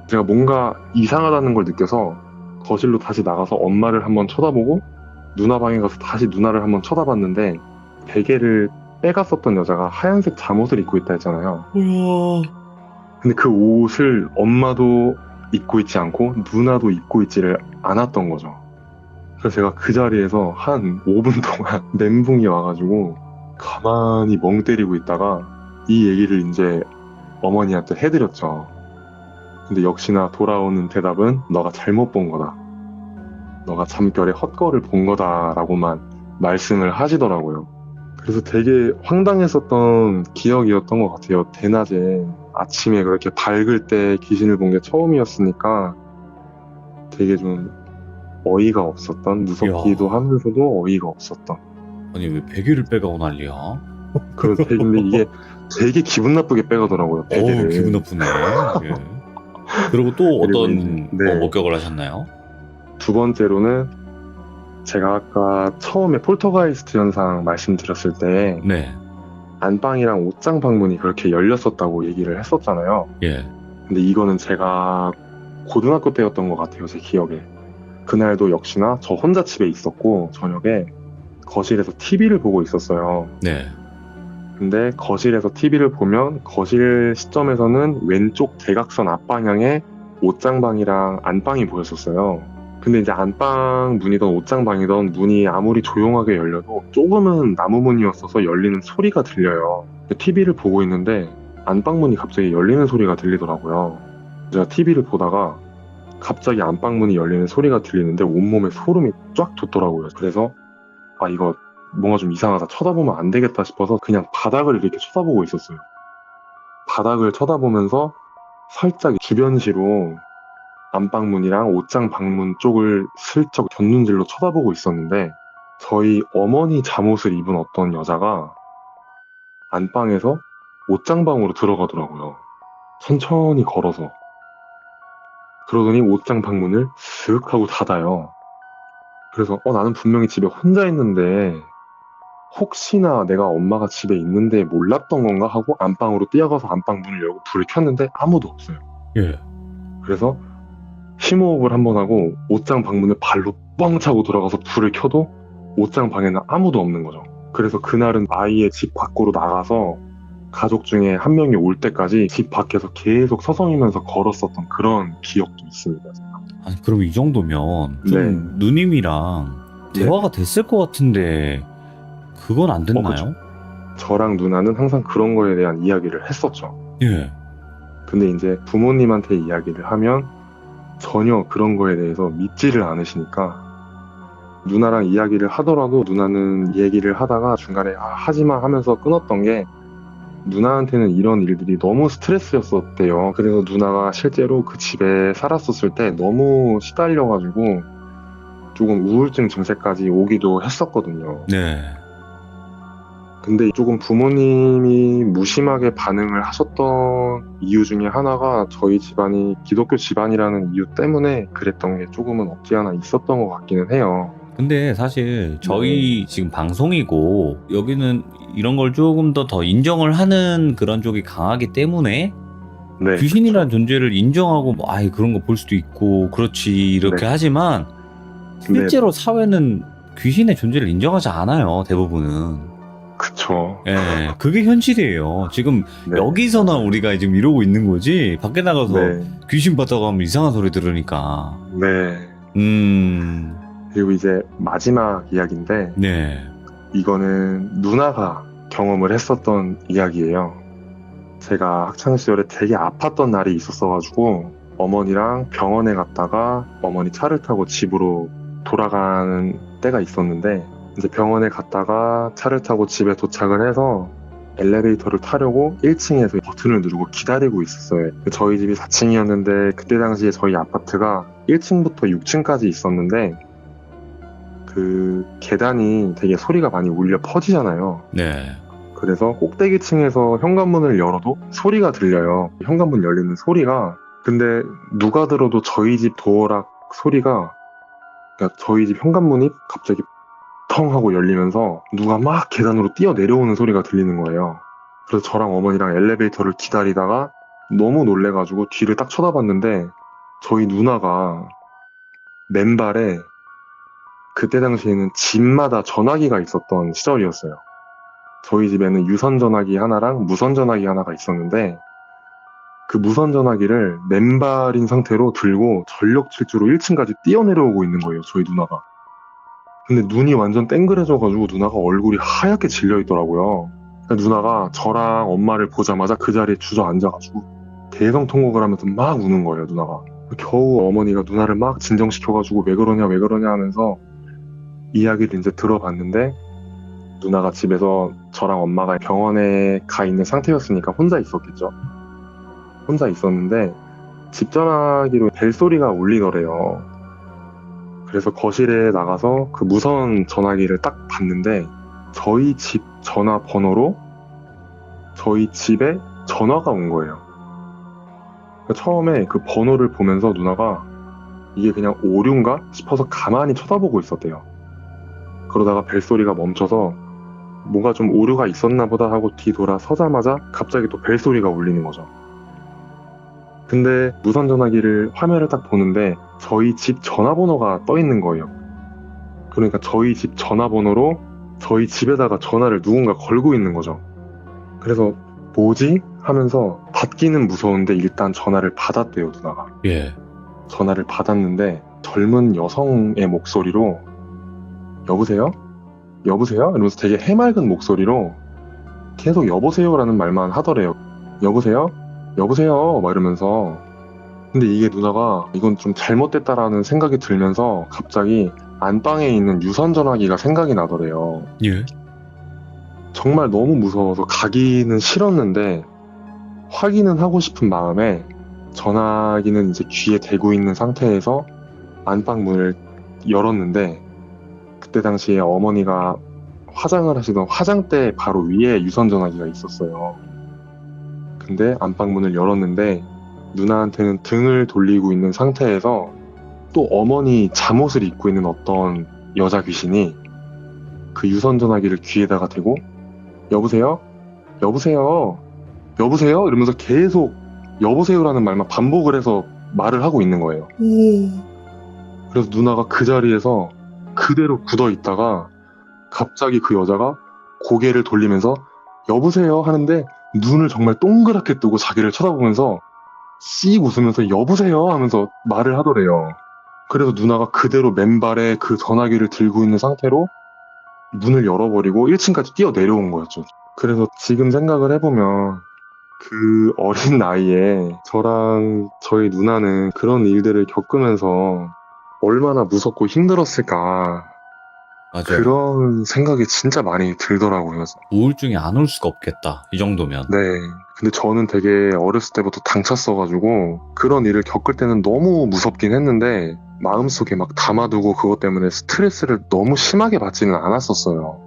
제가 뭔가 이상하다는 걸 느껴서 거실로 다시 나가서 엄마를 한번 쳐다보고 누나 방에 가서 다시 누나를 한번 쳐다봤는데, 베개를 빼갔었던 여자가 하얀색 잠옷을 입고 있다 했잖아요. 뭐야. 근데 그 옷을 엄마도 입고 있지 않고 누나도 입고 있지를 않았던 거죠. 그래서 제가 그 자리에서 한 5분 동안 멘붕이 와가지고 가만히 멍 때리고 있다가 이 얘기를 이제 어머니한테 해드렸죠. 근데 역시나 돌아오는 대답은 너가 잘못 본 거다. 너가 잠결에 헛거를 본 거다라고만 말씀을 하시더라고요. 그래서 되게 황당했었던 기억이었던 것 같아요. 대낮에 아침에 그렇게 밝을 때 귀신을 본 게 처음이었으니까 되게 좀 어이가 없었던, 무섭기도 하면서도 어이가 없었던. 아니 왜 베개를 빼가고 난리야? 근데 이게 되게 기분 나쁘게 빼가더라고요, 베개를. 기분 나쁘네. 예. 그리고 또 그리고 어떤 이제, 네. 목격을 하셨나요? 두 번째로는 제가 아까 처음에 폴터가이스트 현상 말씀드렸을 때 네. 안방이랑 옷장 방문이 그렇게 열렸었다고 얘기를 했었잖아요. 예. 근데 이거는 제가 고등학교 때였던 것 같아요, 제 기억에. 그날도 역시나 저 혼자 집에 있었고 저녁에 거실에서 TV를 보고 있었어요. 네. 근데 거실에서 TV를 보면 거실 시점에서는 왼쪽 대각선 앞방향에 옷장방이랑 안방이 보였었어요. 근데 이제 안방 문이든 옷장방이든 문이 아무리 조용하게 열려도 조금은 나무 문이었어서 열리는 소리가 들려요. TV를 보고 있는데 안방 문이 갑자기 열리는 소리가 들리더라고요. 제가 TV를 보다가 갑자기 안방 문이 열리는 소리가 들리는데 온몸에 소름이 쫙 돋더라고요. 그래서 이거 뭔가 좀 이상하다, 쳐다보면 안 되겠다 싶어서 그냥 바닥을 이렇게 쳐다보고 있었어요. 바닥을 쳐다보면서 살짝 주변시로 안방문이랑 옷장 방문 쪽을 슬쩍 곁눈질로 쳐다보고 있었는데 저희 어머니 잠옷을 입은 어떤 여자가 안방에서 옷장방으로 들어가더라고요. 천천히 걸어서. 그러더니 옷장 방문을 슥 하고 닫아요. 그래서 나는 분명히 집에 혼자 있는데 혹시나 내가 엄마가 집에 있는데 몰랐던 건가 하고 안방으로 뛰어가서 안방 문을 열고 불을 켰는데 아무도 없어요. 예. 그래서 심호흡을 한번 하고 옷장 방문을 발로 뻥 차고 들어가서 불을 켜도 옷장 방에는 아무도 없는 거죠. 그래서 그날은 아이의 집 밖으로 나가서 가족 중에 한 명이 올 때까지 집 밖에서 계속 서성이면서 걸었었던 그런 기억도 있습니다. 아니, 그럼 이 정도면 좀 네. 누님이랑 네. 대화가 됐을 것 같은데 그건 안 됐나요? 그쵸. 저랑 누나는 항상 그런 거에 대한 이야기를 했었죠. 예. 근데 이제 부모님한테 이야기를 하면 전혀 그런 거에 대해서 믿지를 않으시니까 누나랑 이야기를 하더라도 누나는 얘기를 하다가 중간에 하지마 하면서 끊었던 게 누나한테는 이런 일들이 너무 스트레스였었대요. 그래서 누나가 실제로 그 집에 살았었을 때 너무 시달려가지고 조금 우울증 증세까지 오기도 했었거든요. 네. 근데 조금 부모님이 무심하게 반응을 하셨던 이유 중에 하나가 저희 집안이 기독교 집안이라는 이유 때문에 그랬던 게 조금은 없지 않아 있었던 것 같기는 해요. 근데 사실 저희 지금 방송이고 여기는 이런 걸 조금 더 인정을 하는 그런 쪽이 강하기 때문에 네, 귀신이라는 존재를 인정하고 뭐 아이 그런 거 볼 수도 있고 그렇지 이렇게 네. 하지만 실제로 사회는 귀신의 존재를 인정하지 않아요. 대부분은. 그쵸. 예, 그게 현실이에요. 지금 네. 여기서나 우리가 지금 이러고 있는 거지 밖에 나가서 네, 귀신 봤다고 하면 이상한 소리 들으니까. 네. 그리고 이제 마지막 이야기인데 네. 이거는 누나가 경험을 했었던 이야기예요. 제가 학창시절에 되게 아팠던 날이 있었어가지고 어머니랑 병원에 갔다가 어머니 차를 타고 집으로 돌아가는 때가 있었는데 이제 병원에 갔다가 차를 타고 집에 도착을 해서 엘리베이터를 타려고 1층에서 버튼을 누르고 기다리고 있었어요. 저희 집이 4층이었는데 그때 당시에 저희 아파트가 1층부터 6층까지 있었는데 그 계단이 되게 소리가 많이 울려 퍼지잖아요. 네. 그래서 꼭대기층에서 현관문을 열어도 소리가 들려요. 현관문 열리는 소리가. 근데 누가 들어도 저희 집 도어락 소리가 그러니까 저희 집 현관문이 갑자기 텅 하고 열리면서 누가 막 계단으로 뛰어 내려오는 소리가 들리는 거예요. 그래서 저랑 어머니랑 엘리베이터를 기다리다가 너무 놀래가지고 뒤를 딱 쳐다봤는데 저희 누나가 맨발에 그때 당시에는 집마다 전화기가 있었던 시절이었어요. 저희 집에는 유선 전화기 하나랑 무선 전화기 하나가 있었는데 그 무선 전화기를 맨발인 상태로 들고 전력 질주로 1층까지 뛰어내려오고 있는 거예요, 저희 누나가. 근데 눈이 완전 땡그레져가지고 누나가 얼굴이 하얗게 질려있더라고요. 누나가 저랑 엄마를 보자마자 그 자리에 주저앉아가지고 대성통곡을 하면서 막 우는 거예요, 누나가. 겨우 어머니가 누나를 막 진정시켜가지고 왜 그러냐 하면서 이야기를 이제 들어봤는데 누나가 집에서 저랑 엄마가 병원에 가 있는 상태였으니까 혼자 있었겠죠. 혼자 있었는데 집 전화기로 벨소리가 울리더래요. 그래서 거실에 나가서 그 무선 전화기를 딱 봤는데 저희 집 전화번호로 저희 집에 전화가 온 거예요. 그러니까 처음에 그 번호를 보면서 누나가 이게 그냥 오류인가 싶어서 가만히 쳐다보고 있었대요. 그러다가 벨소리가 멈춰서 뭔가 좀 오류가 있었나 보다 하고 뒤돌아서자마자 갑자기 또 벨소리가 울리는 거죠. 근데 무선 전화기를 화면을 딱 보는데 저희 집 전화번호가 떠 있는 거예요. 그러니까 저희 집 전화번호로 저희 집에다가 전화를 누군가 걸고 있는 거죠. 그래서 뭐지? 하면서 받기는 무서운데 일단 전화를 받았대요, 누나가. 예. 전화를 받았는데 젊은 여성의 목소리로 여보세요? 여보세요? 이러면서 되게 해맑은 목소리로 계속 여보세요라는 말만 하더래요. 여보세요? 여보세요? 막 이러면서. 근데 이게 누나가 이건 좀 잘못됐다라는 생각이 들면서 갑자기 안방에 있는 유선 전화기가 생각이 나더래요. 예. 정말 너무 무서워서 가기는 싫었는데 확인은 하고 싶은 마음에 전화기는 이제 귀에 대고 있는 상태에서 안방 문을 열었는데 그때 당시에 어머니가 화장을 하시던 화장대 바로 위에 유선 전화기가 있었어요. 근데 안방 문을 열었는데 누나한테는 등을 돌리고 있는 상태에서 또 어머니 잠옷을 입고 있는 어떤 여자 귀신이 그 유선 전화기를 귀에다가 대고 여보세요? 여보세요? 여보세요? 이러면서 계속 여보세요라는 말만 반복을 해서 말을 하고 있는 거예요. 그래서 누나가 그 자리에서 그대로 굳어 있다가 갑자기 그 여자가 고개를 돌리면서 여보세요 하는데 눈을 정말 동그랗게 뜨고 자기를 쳐다보면서 씩 웃으면서 여보세요 하면서 말을 하더래요. 그래서 누나가 그대로 맨발에 그 전화기를 들고 있는 상태로 문을 열어버리고 1층까지 뛰어 내려온 거였죠. 그래서 지금 생각을 해보면 그 어린 나이에 저랑 저희 누나는 그런 일들을 겪으면서 얼마나 무섭고 힘들었을까 맞아요. 그런 생각이 진짜 많이 들더라고요. 우울증이 안 올 수가 없겠다. 이 정도면. 네. 근데 저는 되게 어렸을 때부터 당찼어가지고 그런 일을 겪을 때는 너무 무섭긴 했는데 마음속에 막 담아두고 그것 때문에 스트레스를 너무 심하게 받지는 않았었어요.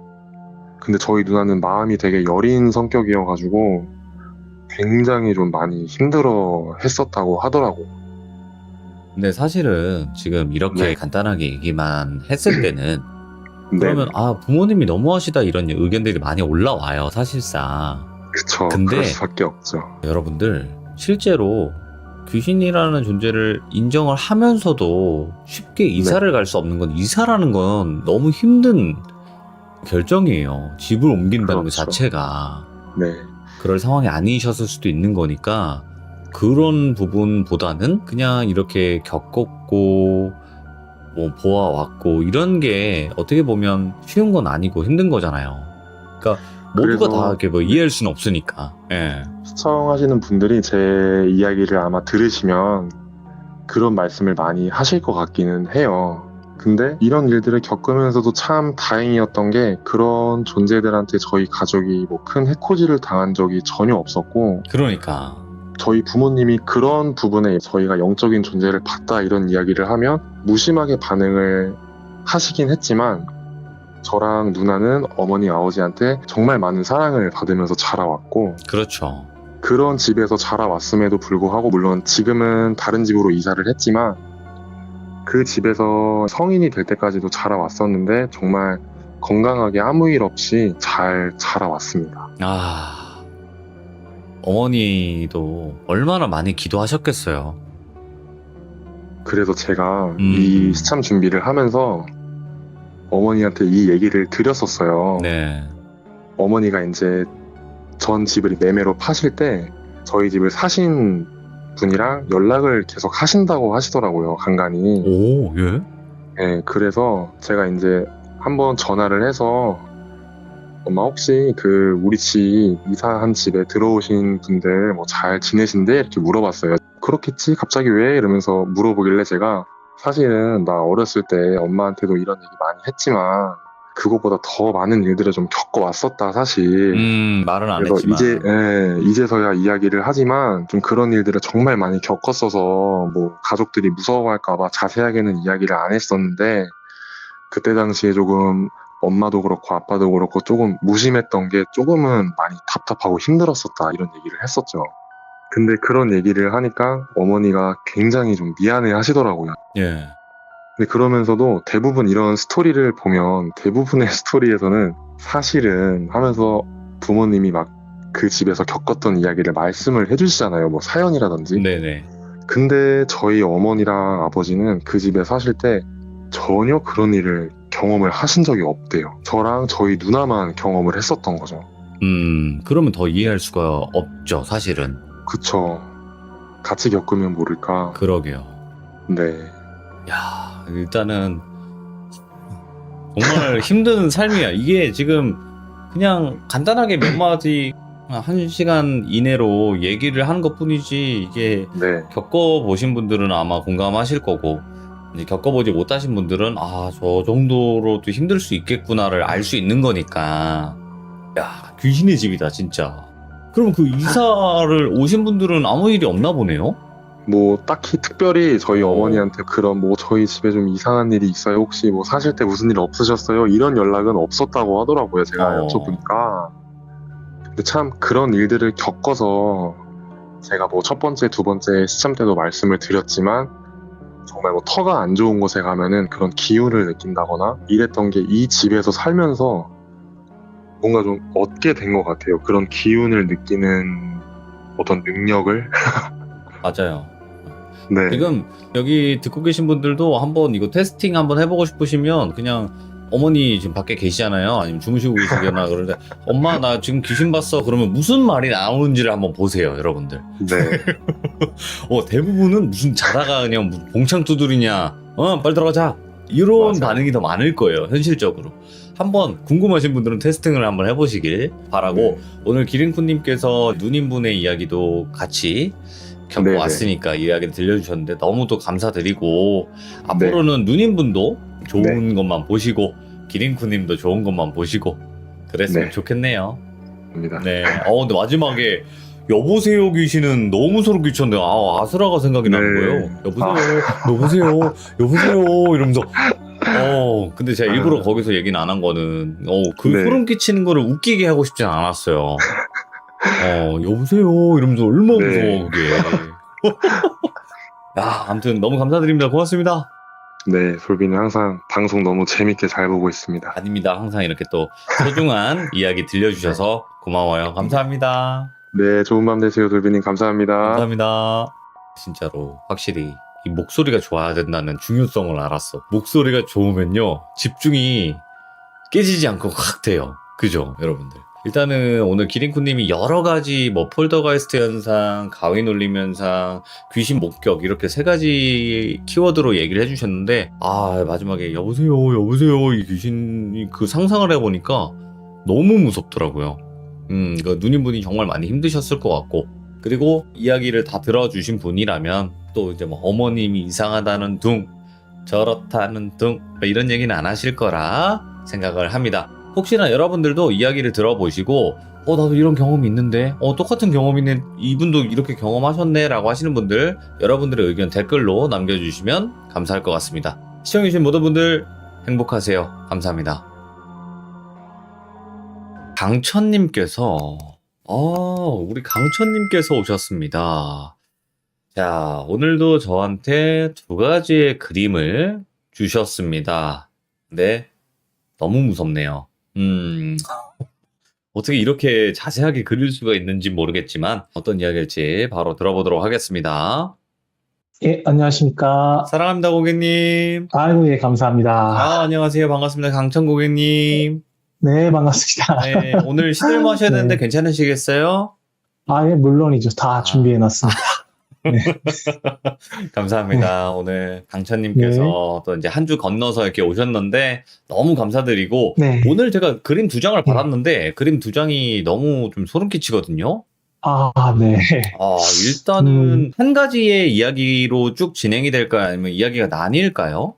근데 저희 누나는 마음이 되게 여린 성격이어가지고 굉장히 좀 많이 힘들어 했었다고 하더라고요. 근데 사실은 지금 이렇게 네. 간단하게 얘기만 했을 때는 네. 그러면 부모님이 너무하시다 이런 의견들이 많이 올라와요, 사실상. 그쵸. 근데 그럴 수밖에 없죠. 여러분들 실제로 귀신이라는 존재를 인정을 하면서도 쉽게 이사를 갈 수 없는 건, 이사라는 건 너무 힘든 결정이에요. 집을 옮긴다는 것 그렇죠. 자체가. 네. 그럴 상황이 아니셨을 수도 있는 거니까 그런 부분보다는 그냥 이렇게 겪었고 뭐 보아왔고 이런 게 어떻게 보면 쉬운 건 아니고 힘든 거잖아요. 그러니까 모두가 그래서 다 이렇게 뭐 이해할 수는 없으니까. 예. 시청하시는 분들이 제 이야기를 아마 들으시면 그런 말씀을 많이 하실 것 같기는 해요. 근데 이런 일들을 겪으면서도 참 다행이었던 게 그런 존재들한테 저희 가족이 뭐 큰 해코지를 당한 적이 전혀 없었고 그러니까. 저희 부모님이 그런 부분에 저희가 영적인 존재를 봤다 이런 이야기를 하면 무심하게 반응을 하시긴 했지만 저랑 누나는 어머니 아버지한테 정말 많은 사랑을 받으면서 자라왔고 그렇죠. 그런 집에서 자라왔음에도 불구하고 물론 지금은 다른 집으로 이사를 했지만 그 집에서 성인이 될 때까지도 자라왔었는데 정말 건강하게 아무 일 없이 잘 자라왔습니다. 어머니도 얼마나 많이 기도하셨겠어요. 그래서 제가 이 시참 준비를 하면서 어머니한테 이 얘기를 드렸었어요. 네. 어머니가 이제 전 집을 매매로 파실 때 저희 집을 사신 분이랑 연락을 계속 하신다고 하시더라고요, 간간히. 오, 예? 네, 그래서 제가 이제 한번 전화를 해서 엄마 혹시 그 우리 집 이사한 집에 들어오신 분들 뭐 잘 지내신대? 이렇게 물어봤어요. 그렇겠지? 갑자기 왜? 이러면서 물어보길래 제가 사실은 나 어렸을 때 엄마한테도 이런 얘기 많이 했지만 그것보다 더 많은 일들을 좀 겪어왔었다 사실. 말은 안 그래서 했지만. 이제서야 이야기를 하지만 좀 그런 일들을 정말 많이 겪었어서 뭐 가족들이 무서워할까봐 자세하게는 이야기를 안 했었는데 그때 당시에 조금 엄마도 그렇고 아빠도 그렇고 조금 무심했던 게 조금은 많이 답답하고 힘들었었다 이런 얘기를 했었죠. 근데 그런 얘기를 하니까 어머니가 굉장히 좀 미안해 하시더라고요. 예. 근데 그러면서도 대부분 이런 스토리를 보면 대부분의 스토리에서는 사실은 하면서 부모님이 막 그 집에서 겪었던 이야기를 말씀을 해주시잖아요. 뭐 사연이라든지. 네네. 근데 저희 어머니랑 아버지는 그 집에 사실 때 전혀 그런 일을 경험을 하신 적이 없대요. 저랑 저희 누나만 경험을 했었던 거죠. 그러면 더 이해할 수가 없죠, 사실은. 그쵸. 같이 겪으면 모를까. 그러게요. 네. 야, 일단은 정말 힘든 삶이야. 이게 지금 그냥 간단하게 몇 마디 한 시간 이내로 얘기를 하는 것 뿐이지 이게 네. 겪어보신 분들은 아마 공감하실 거고 이제 겪어보지 못하신 분들은 저 정도로도 힘들 수 있겠구나를 알 수 있는 거니까. 야, 귀신의 집이다 진짜. 그럼 그 이사를 오신 분들은 아무 일이 없나 보네요? 뭐 딱히 특별히 저희 어. 어머니한테 그런 뭐 저희 집에 좀 이상한 일이 있어요. 혹시 뭐 사실 때 무슨 일 없으셨어요? 이런 연락은 없었다고 하더라고요. 제가 어. 여쭤보니까. 근데 참 그런 일들을 겪어서 제가 뭐 첫 번째, 두 번째 시점 때도 말씀을 드렸지만 정말 뭐 터가 안 좋은 곳에 가면은 그런 기운을 느낀다거나 이랬던 게 이 집에서 살면서 뭔가 좀 얻게 된 것 같아요. 그런 기운을 느끼는 어떤 능력을. 맞아요. 네. 지금 여기 듣고 계신 분들도 한번 이거 테스팅 한번 해보고 싶으시면 그냥 어머니 지금 밖에 계시잖아요. 아니면 주무시고 계시거나 그러는데 엄마 나 지금 귀신 봤어. 그러면 무슨 말이 나오는지를 한번 보세요, 여러분들. 네. 대부분은 무슨 자다가 그냥 무슨 봉창 두드리냐, 빨리 들어가자. 이런 맞아요. 반응이 더 많을 거예요, 현실적으로. 한번 궁금하신 분들은 테스팅을 한번 해보시길 바라고 네. 오늘 기린쿠님께서 누님분의 이야기도 같이 겪어왔으니까 이야기를 들려주셨는데 너무도 감사드리고 앞으로는 누님분도 좋은 것만 보시고 기린쿠님도 좋은 것만 보시고 그랬으면 네. 좋겠네요. 입니다. 네. 근데 마지막에 여보세요 귀신은 너무 소름 끼쳤는데 아수라가 생각이 나는 네. 거예요. 여보세요 이러면서 근데 제가 일부러 거기서 얘기는 안 한 거는 그 네. 소름 끼치는 거를 웃기게 하고 싶진 않았어요. 여보세요 이러면서 얼마나 네. 무서워 그게. 야, 아무튼 너무 감사드립니다. 고맙습니다. 네, 솔비는 항상 방송 너무 재밌게 잘 보고 있습니다. 아닙니다. 항상 이렇게 또 소중한 이야기 들려주셔서 고마워요. 감사합니다. 네, 좋은 밤 되세요, 솔비님. 감사합니다. 감사합니다. 진짜로 확실히 이 목소리가 좋아야 된다는 중요성을 알았어. 목소리가 좋으면요 집중이 깨지지 않고 확 돼요. 그죠, 여러분들? 일단은 오늘 기린쿠님이 여러 가지 뭐 폴더가이스트 현상, 가위 눌림 현상, 귀신 목격 이렇게 세 가지 키워드로 얘기를 해주셨는데 마지막에 여보세요 이 귀신이 그 상상을 해보니까 너무 무섭더라고요. 그 누님분이 정말 많이 힘드셨을 것 같고 그리고 이야기를 다 들어주신 분이라면 또 이제 뭐 어머님이 이상하다는 둥 저렇다는 둥 이런 얘기는 안 하실 거라 생각을 합니다. 혹시나 여러분들도 이야기를 들어보시고 나도 이런 경험이 있는데 똑같은 경험이네 이분도 이렇게 경험하셨네 라고 하시는 분들 여러분들의 의견 댓글로 남겨주시면 감사할 것 같습니다. 시청해주신 모든 분들 행복하세요. 감사합니다. 강천님께서 우리 강천님께서 오셨습니다. 자, 오늘도 저한테 두 가지의 그림을 주셨습니다. 네, 너무 무섭네요. 어떻게 이렇게 자세하게 그릴 수가 있는지 모르겠지만 어떤 이야기일지 바로 들어보도록 하겠습니다. 예, 안녕하십니까. 사랑합니다, 고객님. 아이고, 예, 감사합니다. 안녕하세요. 반갑습니다. 강천 고객님. 네, 반갑습니다. 네, 오늘 시들모 하셔야 되는데 네. 괜찮으시겠어요? 예, 물론이죠. 다 준비해놨습니다. 감사합니다. 오늘 강천님께서 또 이제 한 주 건너서 이렇게 오셨는데 너무 감사드리고 네. 오늘 제가 그림 두 장을 받았는데 그림 두 장이 너무 좀 소름 끼치거든요. 네. 일단은 한 가지의 이야기로 쭉 진행이 될까요? 아니면 이야기가 나뉠까요?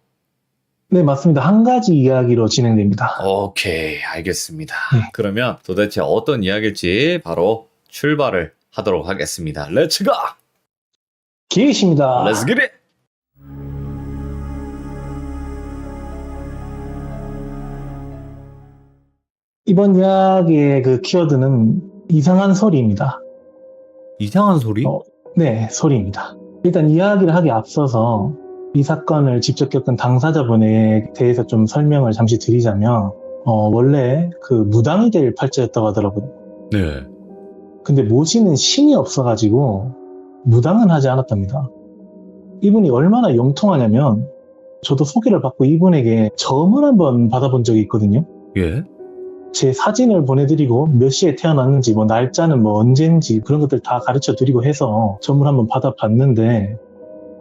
네, 맞습니다. 한 가지 이야기로 진행됩니다. 오케이, 알겠습니다. 네. 그러면 도대체 어떤 이야기일지 바로 출발을 하도록 하겠습니다. 렛츠 고! 기회이십니다. 렛츠 기 잇! 이번 이야기의 그 키워드는 이상한 소리입니다. 이상한 소리? 네, 소리입니다. 일단 이야기를 하기 앞서서 이 사건을 직접 겪은 당사자분에 대해서 좀 설명을 잠시 드리자면 원래 그 무당이 될 팔자였다고 하더라고요. 네. 근데 모시는 신이 없어가지고 무당은 하지 않았답니다. 이분이 얼마나 영통하냐면 저도 소개를 받고 이분에게 점을 한번 받아본 적이 있거든요. 예? 제 사진을 보내드리고 몇 시에 태어났는지 뭐 날짜는 뭐 언제인지 그런 것들 다 가르쳐드리고 해서 점을 한번 받아봤는데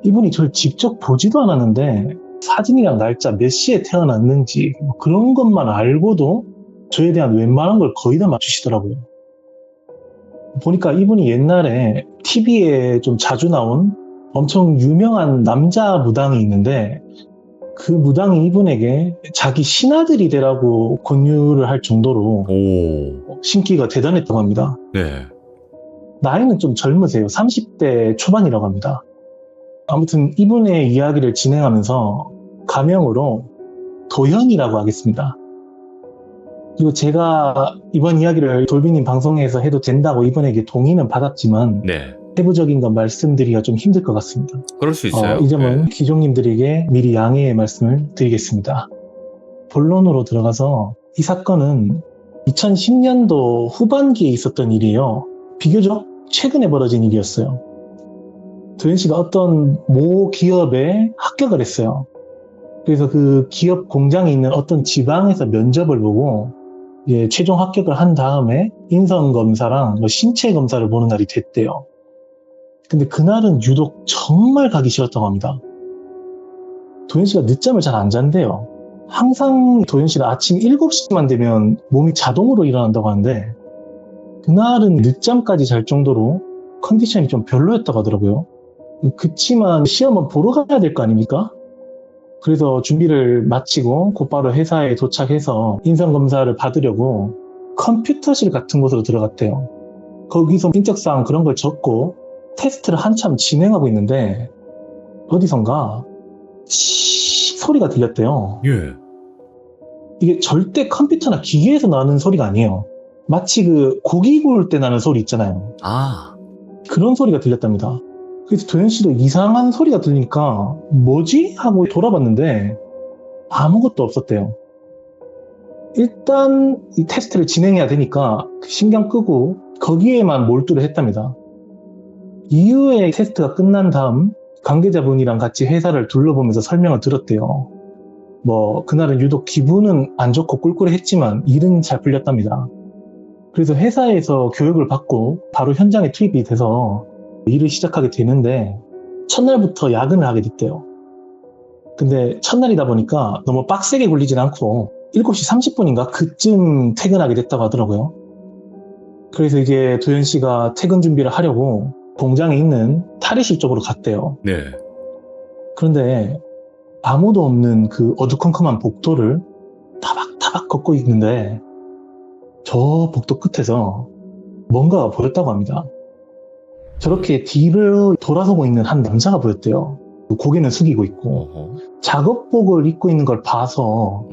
이분이 저를 직접 보지도 않았는데 사진이랑 날짜 몇 시에 태어났는지 뭐 그런 것만 알고도 저에 대한 웬만한 걸 거의 다 맞추시더라고요. 보니까 이분이 옛날에 TV에 좀 자주 나온 엄청 유명한 남자 무당이 있는데 그 무당이 이분에게 자기 신하들이 되라고 권유를 할 정도로 신기가 대단했다고 합니다. 네. 나이는 좀 젊으세요. 30대 초반이라고 합니다. 아무튼 이분의 이야기를 진행하면서 가명으로 도현이라고 하겠습니다. 그리고 제가 이번 이야기를 돌비님 방송에서 해도 된다고 이분에게 동의는 받았지만 네. 세부적인 건 말씀드리기가 좀 힘들 것 같습니다. 그럴 수 있어요. 이 점은 네. 기종님들에게 미리 양해의 말씀을 드리겠습니다. 본론으로 들어가서 이 사건은 2010년도 후반기에 있었던 일이에요. 비교적 최근에 벌어진 일이었어요. 도현 씨가 어떤 모 기업에 합격을 했어요. 그래서 그 기업 공장에 있는 어떤 지방에서 면접을 보고 최종 합격을 한 다음에 인성검사랑 신체 검사를 보는 날이 됐대요. 근데 그날은 유독 정말 가기 싫었다고 합니다. 도현 씨가 늦잠을 잘 안 잔대요. 항상 도현 씨는 아침 7시만 되면 몸이 자동으로 일어난다고 하는데 그날은 늦잠까지 잘 정도로 컨디션이 좀 별로였다고 하더라고요. 그치만 시험은 보러 가야 될 거 아닙니까? 그래서 준비를 마치고 곧바로 회사에 도착해서 인성검사를 받으려고 컴퓨터실 같은 곳으로 들어갔대요. 거기서 인적사항 그런 걸 적고 테스트를 한참 진행하고 있는데 어디선가 소리가 들렸대요. 예. 이게 절대 컴퓨터나 기계에서 나는 소리가 아니에요. 마치 그 고기 구울 때 나는 소리 있잖아요. 아. 그런 소리가 들렸답니다. 그래서 도현 씨도 이상한 소리가 들리니까 뭐지? 하고 돌아봤는데 아무것도 없었대요. 일단 이 테스트를 진행해야 되니까 신경 끄고 거기에만 몰두를 했답니다. 이후에 테스트가 끝난 다음 관계자분이랑 같이 회사를 둘러보면서 설명을 들었대요. 그날은 유독 기분은 안 좋고 꿀꿀했지만 일은 잘 풀렸답니다. 그래서 회사에서 교육을 받고 바로 현장에 투입이 돼서 일을 시작하게 되는데 첫날부터 야근을 하게 됐대요. 근데 첫날이다 보니까 너무 빡세게 굴리진 않고 7시 30분인가 그쯤 퇴근하게 됐다고 하더라고요. 그래서 이제 도현 씨가 퇴근 준비를 하려고 공장에 있는 탈의실 쪽으로 갔대요. 네. 그런데 아무도 없는 그 어두컴컴한 복도를 타박타박 걷고 있는데 저 복도 끝에서 뭔가가 보였다고 합니다. 저렇게 뒤를 돌아서고 있는 한 남자가 보였대요. 고개는 숙이고 있고 어허. 작업복을 입고 있는 걸 봐서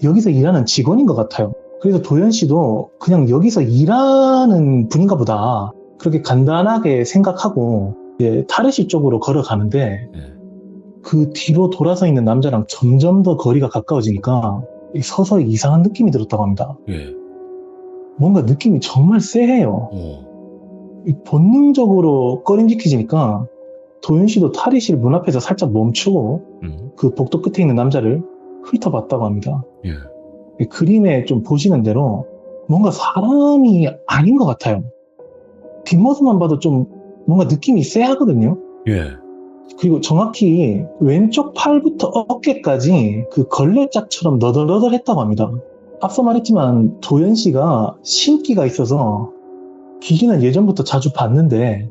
여기서 일하는 직원인 것 같아요. 그래서 도현 씨도 그냥 여기서 일하는 분인가 보다 그렇게 간단하게 생각하고 탈의실 쪽으로 걸어가는데 네. 그 뒤로 돌아서 있는 남자랑 점점 더 거리가 가까워지니까 서서히 이상한 느낌이 들었다고 합니다. 예. 뭔가 느낌이 정말 쎄해요. 본능적으로 꺼림직해지니까 도현 씨도 탈의실 문 앞에서 살짝 멈추고 그 복도 끝에 있는 남자를 훑어봤다고 합니다. 예. 그림에 좀 보시는 대로 뭔가 사람이 아닌 것 같아요. 뒷모습만 봐도 좀 뭔가 느낌이 쎄하거든요. 예. 그리고 정확히 왼쪽 팔부터 어깨까지 그 걸레짝처럼 너덜너덜했다고 합니다. 앞서 말했지만 도현 씨가 신기가 있어서 귀신은 예전부터 자주 봤는데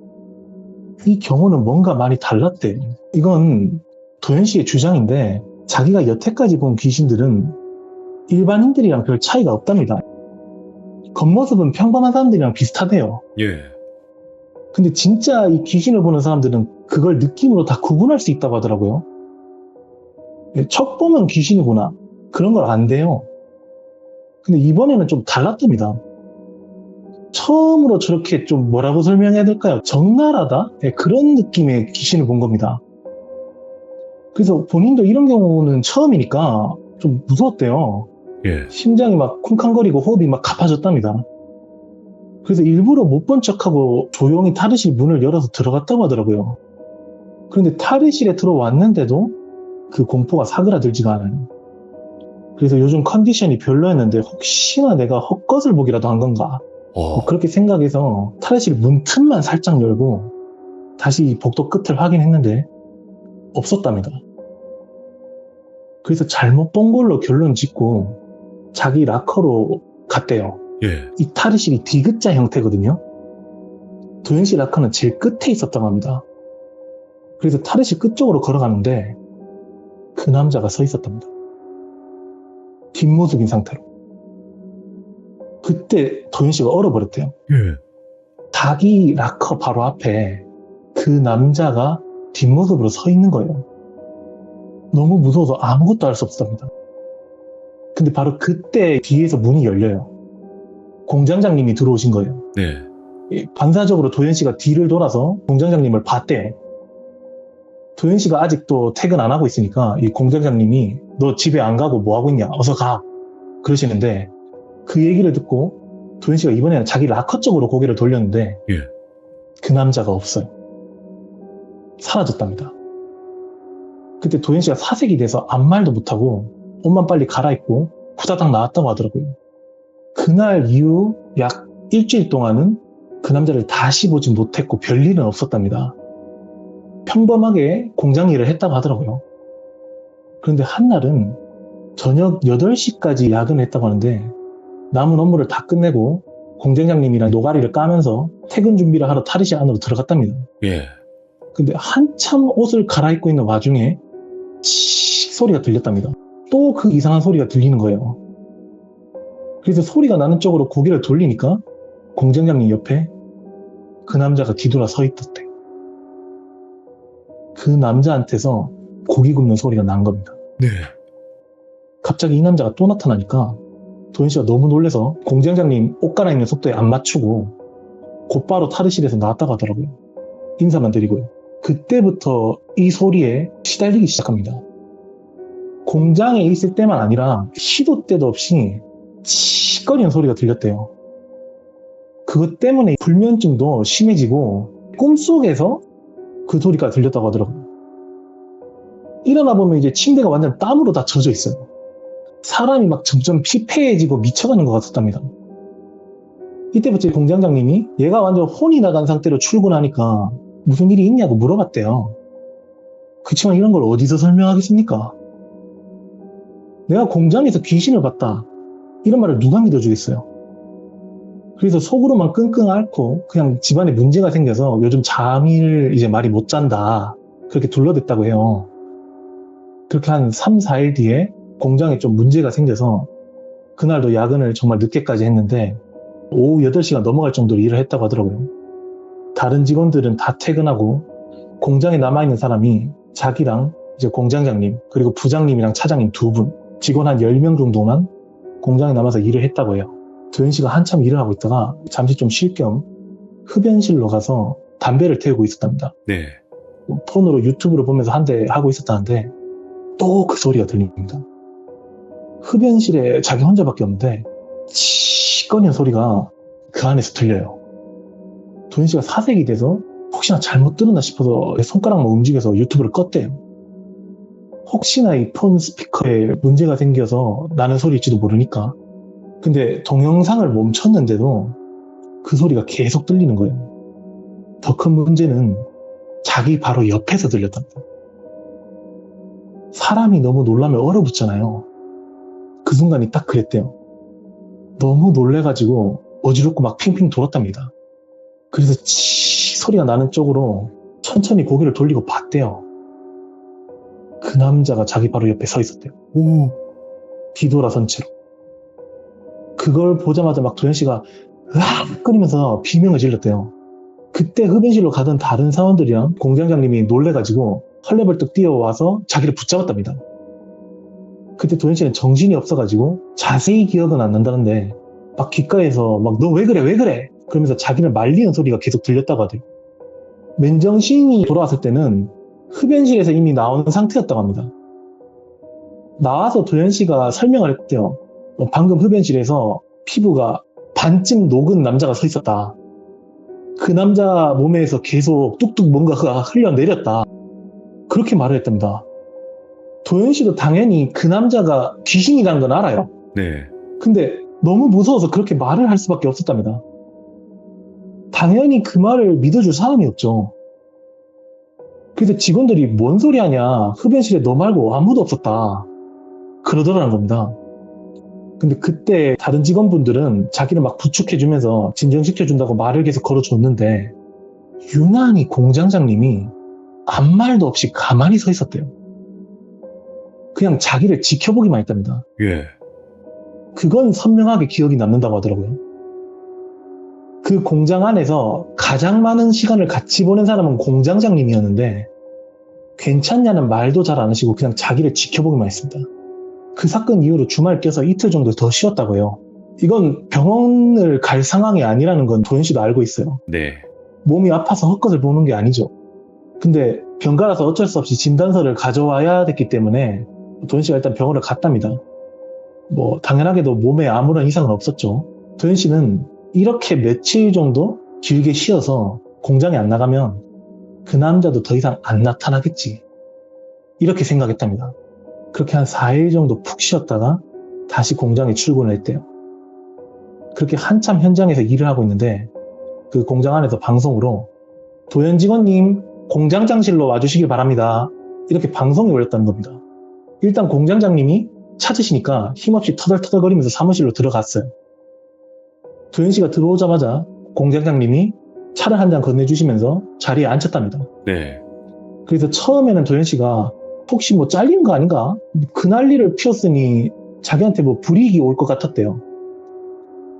이 경우는 뭔가 많이 달랐대요. 이건 도현 씨의 주장인데 자기가 여태까지 본 귀신들은 일반인들이랑 별 차이가 없답니다. 겉모습은 평범한 사람들이랑 비슷하대요. 예. 근데 진짜 이 귀신을 보는 사람들은 그걸 느낌으로 다 구분할 수 있다고 하더라고요. 척 보면 귀신이구나. 그런 걸 안돼요. 근데 이번에는 좀 달랐답니다. 처음으로 저렇게 좀 뭐라고 설명해야 될까요? 적나라하다? 그런 느낌의 귀신을 본 겁니다. 그래서 본인도 이런 경우는 처음이니까 좀 무서웠대요. 예. 심장이 막 쿵쾅거리고 호흡이 막 가파졌답니다. 그래서 일부러 못 본 척하고 조용히 탈의실 문을 열어서 들어갔다고 하더라고요. 그런데 탈의실에 들어왔는데도 그 공포가 사그라들지가 않아요. 그래서 요즘 컨디션이 별로였는데 혹시나 내가 헛것을 보기라도 한 건가 그렇게 생각해서 탈의실 문 틈만 살짝 열고 다시 복도 끝을 확인했는데 없었답니다. 그래서 잘못 본 걸로 결론 짓고 자기 락커로 갔대요. 예. 이 탈의실이 D자 형태거든요. 도현 씨 락커는 제일 끝에 있었다고 합니다. 그래서 탈의실 끝쪽으로 걸어가는데 그 남자가 서 있었답니다. 뒷모습인 상태로. 그때 도현 씨가 얼어버렸대요. 예. 자기 락커 바로 앞에 그 남자가 뒷모습으로 서 있는 거예요. 너무 무서워서 아무것도 할 수 없었답니다. 근데 바로 그때 뒤에서 문이 열려요. 공장장님이 들어오신 거예요. 네. 반사적으로 도현 씨가 뒤를 돌아서 공장장님을 봤대요. 도현 씨가 아직도 퇴근 안 하고 있으니까 이 공장장님이 너 집에 안 가고 뭐 하고 있냐? 어서 가. 그러시는데 그 얘기를 듣고 도현 씨가 이번에는 자기 라커 쪽으로 고개를 돌렸는데 예. 그 남자가 없어요. 사라졌답니다. 그때 도현 씨가 사색이 돼서 아무 말도 못하고 옷만 빨리 갈아입고 후다닥 나왔다고 하더라고요. 그날 이후 약 일주일 동안은 그 남자를 다시 보지 못했고 별일은 없었답니다. 평범하게 공장 일을 했다고 하더라고요. 그런데 한날은 저녁 8시까지 야근을 했다고 하는데 남은 업무를 다 끝내고 공장장님이랑 노가리를 까면서 퇴근 준비를 하러 탈의실 안으로 들어갔답니다. 예. 근데 한참 옷을 갈아입고 있는 와중에 칙 소리가 들렸답니다. 또 그 이상한 소리가 들리는 거예요. 그래서 소리가 나는 쪽으로 고개를 돌리니까 공장장님 옆에 그 남자가 뒤돌아 서 있었대. 그 남자한테서 고기 굽는 소리가 난 겁니다. 네. 갑자기 이 남자가 또 나타나니까 도현 씨가 너무 놀라서 공장장님 옷 갈아입는 속도에 안 맞추고 곧바로 탈의실에서 나왔다고 하더라고요. 인사만 드리고요. 그때부터 이 소리에 시달리기 시작합니다. 공장에 있을 때만 아니라 시도 때도 없이 칙거리는 소리가 들렸대요. 그것 때문에 불면증도 심해지고 꿈속에서 그 소리가 들렸다고 하더라고요. 일어나 보면 이제 침대가 완전 땀으로 다 젖어 있어요. 사람이 막 점점 피폐해지고 미쳐가는 것 같았답니다. 이때부터 공장장님이 얘가 완전 혼이 나간 상태로 출근하니까 무슨 일이 있냐고 물어봤대요. 그치만 이런 걸 어디서 설명하겠습니까? 내가 공장에서 귀신을 봤다. 이런 말을 누가 믿어주겠어요? 그래서 속으로만 끙끙 앓고 그냥 집안에 문제가 생겨서 요즘 잠을 이제 말이 못 잔다. 그렇게 둘러댔다고 해요. 그렇게 한 3, 4일 뒤에 공장에 좀 문제가 생겨서 그날도 야근을 정말 늦게까지 했는데 오후 8시가 넘어갈 정도로 일을 했다고 하더라고요. 다른 직원들은 다 퇴근하고 공장에 남아있는 사람이 자기랑 이제 공장장님 그리고 부장님이랑 차장님 2분 직원 한 10명 정도만 공장에 남아서 일을 했다고 해요. 도현 씨가 한참 일을 하고 있다가 잠시 좀 쉴 겸 흡연실로 가서 담배를 태우고 있었답니다. 네. 폰으로 유튜브를 보면서 한 대 하고 있었다는데 또 그 소리가 들립니다. 흡연실에 자기 혼자밖에 없는데 치꺼니는 소리가 그 안에서 들려요. 도현 씨가 사색이 돼서 혹시나 잘못 들었나 싶어서 손가락만 움직여서 유튜브를 껐대요. 혹시나 이 폰 스피커에 문제가 생겨서 나는 소리일지도 모르니까. 근데 동영상을 멈췄는데도 그 소리가 계속 들리는 거예요. 더 큰 문제는 자기 바로 옆에서 들렸답니다. 사람이 너무 놀라면 얼어붙잖아요. 그 순간이 딱 그랬대요. 너무 놀래가지고 어지럽고 막 핑핑 돌았답니다. 그래서 치 소리가 나는 쪽으로 천천히 고개를 돌리고 봤대요. 그 남자가 자기 바로 옆에 서 있었대요. 오. 뒤돌아선 채로. 그걸 보자마자 막 도현 씨가 으악 끓이면서 비명을 질렀대요. 그때 흡연실로 가던 다른 사원들이랑 공장장님이 놀래가지고 헐레벌떡 뛰어와서 자기를 붙잡았답니다. 그때 도현 씨는 정신이 없어가지고 자세히 기억은 안 난다는데 막 귓가에서 막 너 왜 그래 왜 그래 그러면서 자기를 말리는 소리가 계속 들렸다고 하대요. 맨정신이 돌아왔을 때는 흡연실에서 이미 나온 상태였다고 합니다. 나와서 도현 씨가 설명을 했대요. 방금 흡연실에서 피부가 반쯤 녹은 남자가 서 있었다. 그 남자 몸에서 계속 뚝뚝 뭔가가 흘러내렸다. 그렇게 말을 했답니다. 도현 씨도 당연히 그 남자가 귀신이라는 건 알아요. 네. 근데 너무 무서워서 그렇게 말을 할 수밖에 없었답니다. 당연히 그 말을 믿어줄 사람이 없죠. 그래서 직원들이 뭔 소리 하냐, 흡연실에 너 말고 아무도 없었다 그러더라는 겁니다. 근데 그때 다른 직원분들은 자기를 막 부축해주면서 진정시켜준다고 말을 계속 걸어줬는데 유난히 공장장님이 아무 말도 없이 가만히 서 있었대요. 그냥 자기를 지켜보기만 했답니다. 예. 그건 선명하게 기억이 남는다고 하더라고요. 그 공장 안에서 가장 많은 시간을 같이 보낸 사람은 공장장님이었는데 괜찮냐는 말도 잘 안 하시고 그냥 자기를 지켜보기만 했습니다. 그 사건 이후로 주말 껴서 이틀 정도 더 쉬었다고요. 이건 병원을 갈 상황이 아니라는 건 도현 씨도 알고 있어요. 네. 몸이 아파서 헛것을 보는 게 아니죠. 근데 병가라서 어쩔 수 없이 진단서를 가져와야 됐기 때문에 도현 씨가 일단 병원을 갔답니다. 뭐 당연하게도 몸에 아무런 이상은 없었죠. 도현 씨는 이렇게 며칠 정도 길게 쉬어서 공장에 안 나가면 그 남자도 더 이상 안 나타나겠지. 이렇게 생각했답니다. 그렇게 한 4일 정도 푹 쉬었다가 다시 공장에 출근을 했대요. 그렇게 한참 현장에서 일을 하고 있는데 그 공장 안에서 방송으로 도현 직원님 공장장실로 와주시길 바랍니다. 이렇게 방송이 올렸다는 겁니다. 일단 공장장님이 찾으시니까 힘없이 터덜터덜거리면서 사무실로 들어갔어요. 도현 씨가 들어오자마자 공장장님이 차를 한 잔 건네주시면서 자리에 앉혔답니다. 네. 그래서 처음에는 도현 씨가 혹시 뭐 잘리는 거 아닌가? 그 난리를 피웠으니 자기한테 뭐 불이익이 올 것 같았대요.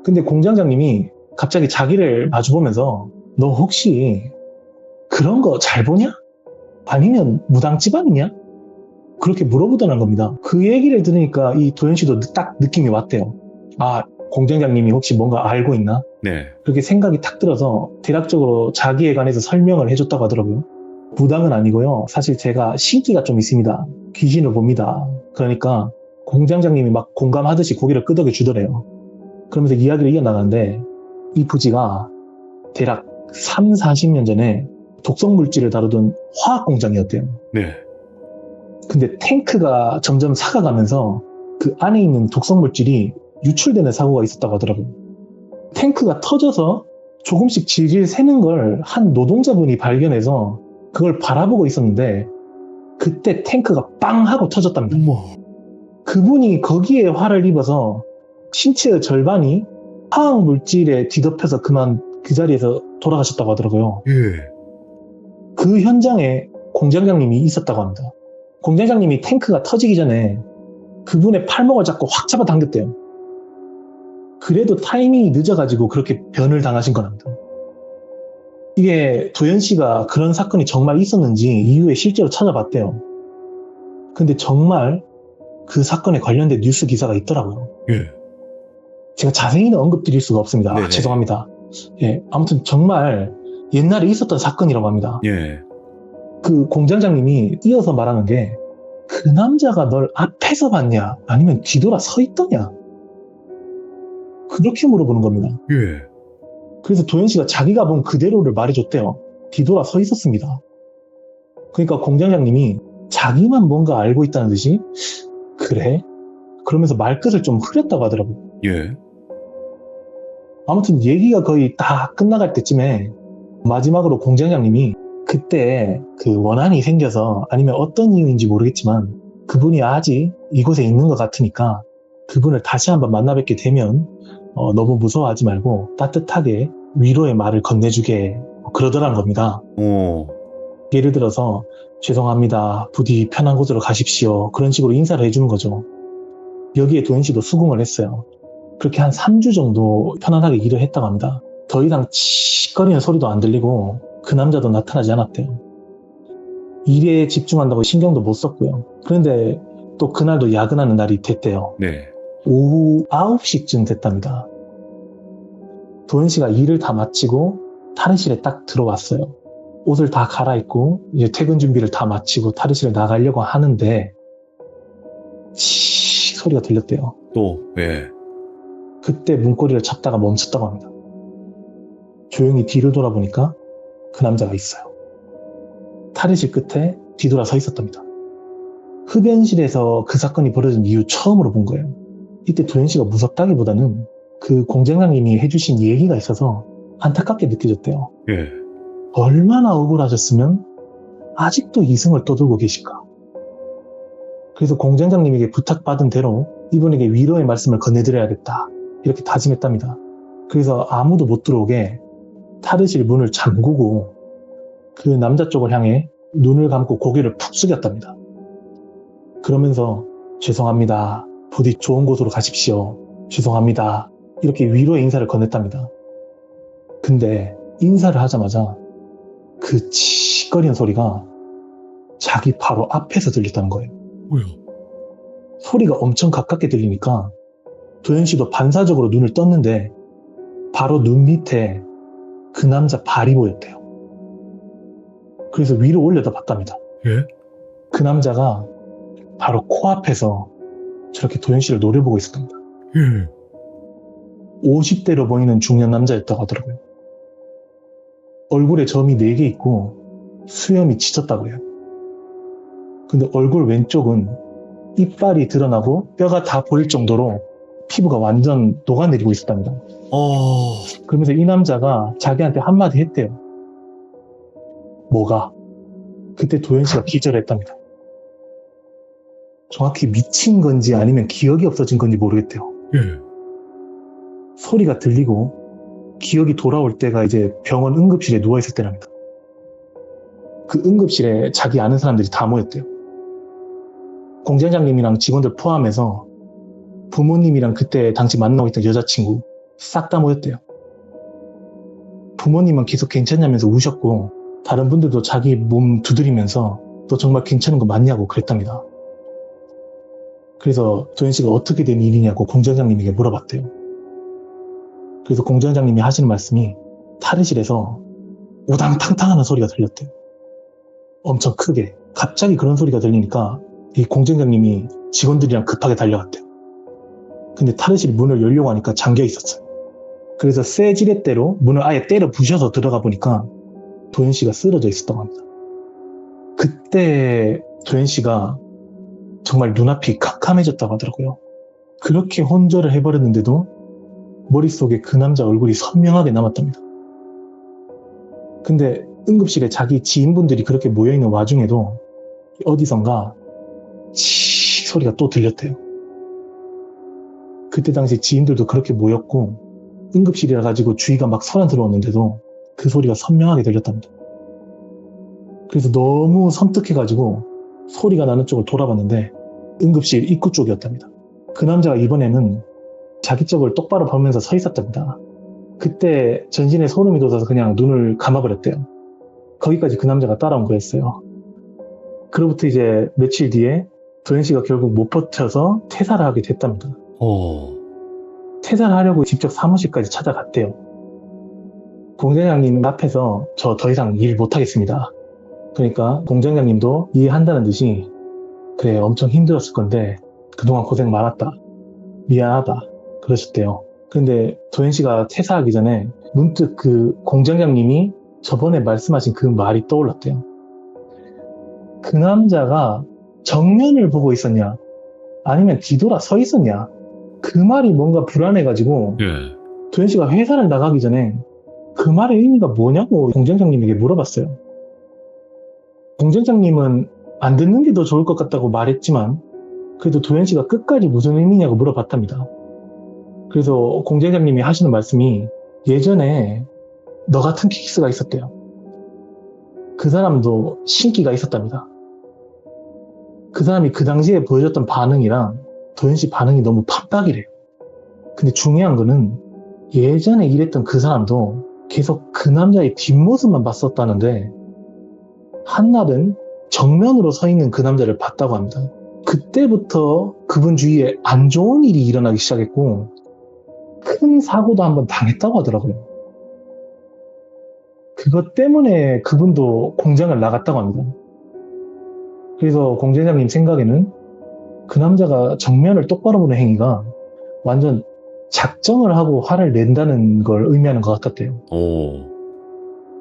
근데 공장장님이 갑자기 자기를 마주보면서 너 혹시 그런 거 잘 보냐? 아니면 무당 집안이냐? 그렇게 물어보더란 겁니다. 그 얘기를 들으니까 이 도현 씨도 딱 느낌이 왔대요. 아, 공장장님이 혹시 뭔가 알고 있나? 네. 그렇게 생각이 탁 들어서 대략적으로 자기에 관해서 설명을 해줬다고 하더라고요. 무당은 아니고요. 사실 제가 신기가 좀 있습니다. 귀신을 봅니다. 그러니까 공장장님이 막 공감하듯이 고개를 끄덕여 주더래요. 그러면서 이야기를 이어나가는데 이 부지가 대략 3, 40년 전에 독성 물질을 다루던 화학 공장이었대요. 네. 근데 탱크가 점점 삭아가면서 그 안에 있는 독성 물질이 유출되는 사고가 있었다고 하더라고요. 탱크가 터져서 조금씩 질질 새는 걸 한 노동자분이 발견해서 그걸 바라보고 있었는데 그때 탱크가 빵 하고 터졌답니다. 그분이 거기에 화를 입어서 신체의 절반이 화학 물질에 뒤덮여서 그만 그 자리에서 돌아가셨다고 하더라고요. 예. 그 현장에 공장장님이 있었다고 합니다. 공장장님이 탱크가 터지기 전에 그분의 팔목을 잡고 확 잡아당겼대요. 그래도 타이밍이 늦어가지고 그렇게 변을 당하신 거랍니다. 이게 도현 씨가 그런 사건이 정말 있었는지 이후에 실제로 찾아봤대요. 근데 정말 그 사건에 관련된 뉴스 기사가 있더라고요. 예. 제가 자세히는 언급드릴 수가 없습니다. 네네. 죄송합니다. 예, 아무튼 정말 옛날에 있었던 사건이라고 합니다. 예. 그 공장장님이 이어서 말하는 게 그 남자가 널 앞에서 봤냐 아니면 뒤돌아 서 있더냐 그렇게 물어보는 겁니다. 예. 그래서 도현 씨가 자기가 본 그대로를 말해줬대요. 뒤돌아 서 있었습니다. 그러니까 공장장님이 자기만 뭔가 알고 있다는 듯이 그래? 그러면서 말끝을 좀 흐렸다고 하더라고요. 예. 아무튼 얘기가 거의 다 끝나갈 때쯤에 마지막으로 공장장님이 그때 그 원한이 생겨서 아니면 어떤 이유인지 모르겠지만 그분이 아직 이곳에 있는 것 같으니까 그분을 다시 한번 만나 뵙게 되면 너무 무서워하지 말고 따뜻하게 위로의 말을 건네주게 그러더라는 겁니다. 오. 예를 들어서 죄송합니다. 부디 편한 곳으로 가십시오. 그런 식으로 인사를 해주는 거죠. 여기에 도현 씨도 수긍을 했어요. 그렇게 한 3주 정도 편안하게 일을 했다고 합니다. 더 이상 칙거리는 소리도 안 들리고 그 남자도 나타나지 않았대요. 일에 집중한다고 신경도 못 썼고요. 그런데 또 그날도 야근하는 날이 됐대요. 네. 오후 9시쯤 됐답니다. 도현 씨가 일을 다 마치고 탈의실에 딱 들어왔어요. 옷을 다 갈아입고 이제 퇴근 준비를 다 마치고 탈의실에 나가려고 하는데 치 소리가 들렸대요. 또, 예. 그때 문고리를 잡다가 멈췄다고 합니다. 조용히 뒤를 돌아보니까 그 남자가 있어요. 탈의실 끝에 뒤돌아 서 있었답니다. 흡연실에서 그 사건이 벌어진 이후 처음으로 본 거예요. 이때 도현 씨가 무섭다기보다는 그 공장장님이 해주신 얘기가 있어서 안타깝게 느껴졌대요. 예. 얼마나 억울하셨으면 아직도 이승을 떠들고 계실까. 그래서 공장장님에게 부탁받은 대로 이분에게 위로의 말씀을 건네드려야겠다. 이렇게 다짐했답니다. 그래서 아무도 못 들어오게 탈의실 문을 잠그고 그 남자 쪽을 향해 눈을 감고 고개를 푹 숙였답니다. 그러면서 죄송합니다. 부디 좋은 곳으로 가십시오. 죄송합니다. 이렇게 위로의 인사를 건넸답니다. 근데 인사를 하자마자 그 치거리는 소리가 자기 바로 앞에서 들렸다는 거예요. 뭐야? 소리가 엄청 가깝게 들리니까 도현 씨도 반사적으로 눈을 떴는데 바로 눈 밑에 그 남자 발이 보였대요. 그래서 위로 올려다 봤답니다. 예? 그 남자가 바로 코앞에서 저렇게 도현 씨를 노려보고 있었답니다. 예. 50대로 보이는 중년 남자였다고 하더라고요. 얼굴에 점이 4개 있고 수염이 짙었다고 해요. 근데 얼굴 왼쪽은 이빨이 드러나고 뼈가 다 보일 정도로 피부가 완전 녹아내리고 있었답니다. 그러면서 이 남자가 자기한테 한마디 했대요. 뭐가? 그때 도현 씨가 기절했답니다. 정확히 미친 건지 아니면 기억이 없어진 건지 모르겠대요. 예. 소리가 들리고 기억이 돌아올 때가 이제 병원 응급실에 누워있을 때랍니다. 그 응급실에 자기 아는 사람들이 다 모였대요. 공장장님이랑 직원들 포함해서 부모님이랑 그때 당시 만나고 있던 여자친구 싹 다 모였대요. 부모님은 계속 괜찮냐면서 우셨고 다른 분들도 자기 몸 두드리면서 너 정말 괜찮은 거 맞냐고 그랬답니다. 그래서 도현 씨가 어떻게 된 일이냐고 공장장님에게 물어봤대요. 그래서 공장장님이 하시는 말씀이 탈의실에서 우당탕탕 하는 소리가 들렸대요. 엄청 크게. 갑자기 그런 소리가 들리니까 이 공장장님이 직원들이랑 급하게 달려갔대요. 근데 탈의실 문을 열려고 하니까 잠겨 있었어요. 그래서 쇠 지렛대로 문을 아예 때려 부셔서 들어가 보니까 도현 씨가 쓰러져 있었다고 합니다. 그때 도현 씨가 정말 눈앞이 캄캄해졌다고 하더라고요. 그렇게 혼절을 해버렸는데도 머릿속에 그 남자 얼굴이 선명하게 남았답니다. 근데 응급실에 자기 지인분들이 그렇게 모여있는 와중에도 어디선가 치 소리가 또 들렸대요. 그때 당시 지인들도 그렇게 모였고 응급실이라 가지고 주위가 막 소란스러웠는데도 그 소리가 선명하게 들렸답니다. 그래서 너무 섬뜩해가지고 소리가 나는 쪽을 돌아봤는데 응급실 입구 쪽이었답니다. 그 남자가 이번에는 자기 쪽을 똑바로 보면서 서 있었답니다. 그때 전신에 소름이 돋아서 그냥 눈을 감아버렸대요. 거기까지 그 남자가 따라온 거였어요. 그로부터 이제 며칠 뒤에 도현 씨가 결국 못 버텨서 퇴사를 하게 됐답니다. 퇴사를 하려고 직접 사무실까지 찾아갔대요. 공장장님 앞에서 저 더 이상 일 못하겠습니다. 그러니까 공장장님도 이해한다는 듯이 그래 엄청 힘들었을 건데 그동안 고생 많았다. 미안하다. 그러셨대요. 근데 도현 씨가 퇴사하기 전에 문득 그 공장장님이 저번에 말씀하신 그 말이 떠올랐대요. 그 남자가 정면을 보고 있었냐 아니면 뒤돌아 서 있었냐 그 말이 뭔가 불안해가지고 예. 도현 씨가 회사를 나가기 전에 그 말의 의미가 뭐냐고 공장장님에게 물어봤어요. 공장장님은 안 듣는 게 더 좋을 것 같다고 말했지만 그래도 도현 씨가 끝까지 무슨 의미냐고 물어봤답니다. 그래서 공장장님이 하시는 말씀이 예전에 너 같은 킥스가 있었대요. 그 사람도 신기가 있었답니다. 그 사람이 그 당시에 보여줬던 반응이랑 도현 씨 반응이 너무 팍팍이래요. 근데 중요한 거는 예전에 일했던 그 사람도 계속 그 남자의 뒷모습만 봤었다는데 한날은 정면으로 서 있는 그 남자를 봤다고 합니다. 그때부터 그분 주위에 안 좋은 일이 일어나기 시작했고 큰 사고도 한번 당했다고 하더라고요. 그것 때문에 그분도 공장을 나갔다고 합니다. 그래서 공장장님 생각에는 그 남자가 정면을 똑바로 보는 행위가 완전 작정을 하고 화를 낸다는 걸 의미하는 것 같았대요.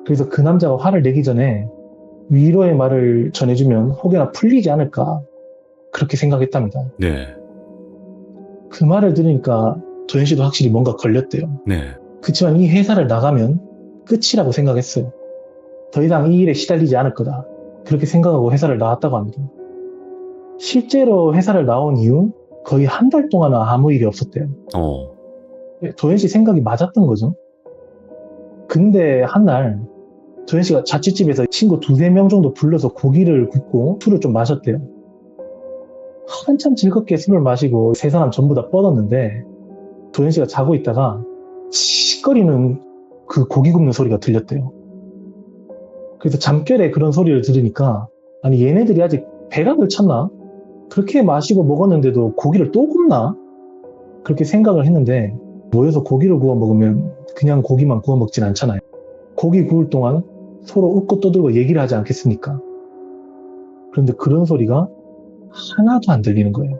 그래서 그 남자가 화를 내기 전에 위로의 말을 전해주면 혹여나 풀리지 않을까 그렇게 생각했답니다. 네. 그 말을 들으니까 도현 씨도 확실히 뭔가 걸렸대요. 네. 그치만 이 회사를 나가면 끝이라고 생각했어요. 더 이상 이 일에 시달리지 않을 거다. 그렇게 생각하고 회사를 나왔다고 합니다. 실제로 회사를 나온 이후 거의 한 달 동안은 아무 일이 없었대요. 도현 씨 생각이 맞았던 거죠. 근데 한날 도현 씨가 자취집에서 친구 2-3명 정도 불러서 고기를 굽고 술을 좀 마셨대요. 한참 즐겁게 술을 마시고 세 사람 전부 다 뻗었는데 도현 씨가 자고 있다가 칙거리는 그 고기 굽는 소리가 들렸대요. 그래서 잠결에 그런 소리를 들으니까 아니 얘네들이 아직 배가 걸쳤나? 그렇게 마시고 먹었는데도 고기를 또 굽나? 그렇게 생각을 했는데 모여서 고기를 구워 먹으면 그냥 고기만 구워 먹진 않잖아요. 고기 구울 동안 서로 웃고 떠들고 얘기를 하지 않겠습니까? 그런데 그런 소리가 하나도 안 들리는 거예요.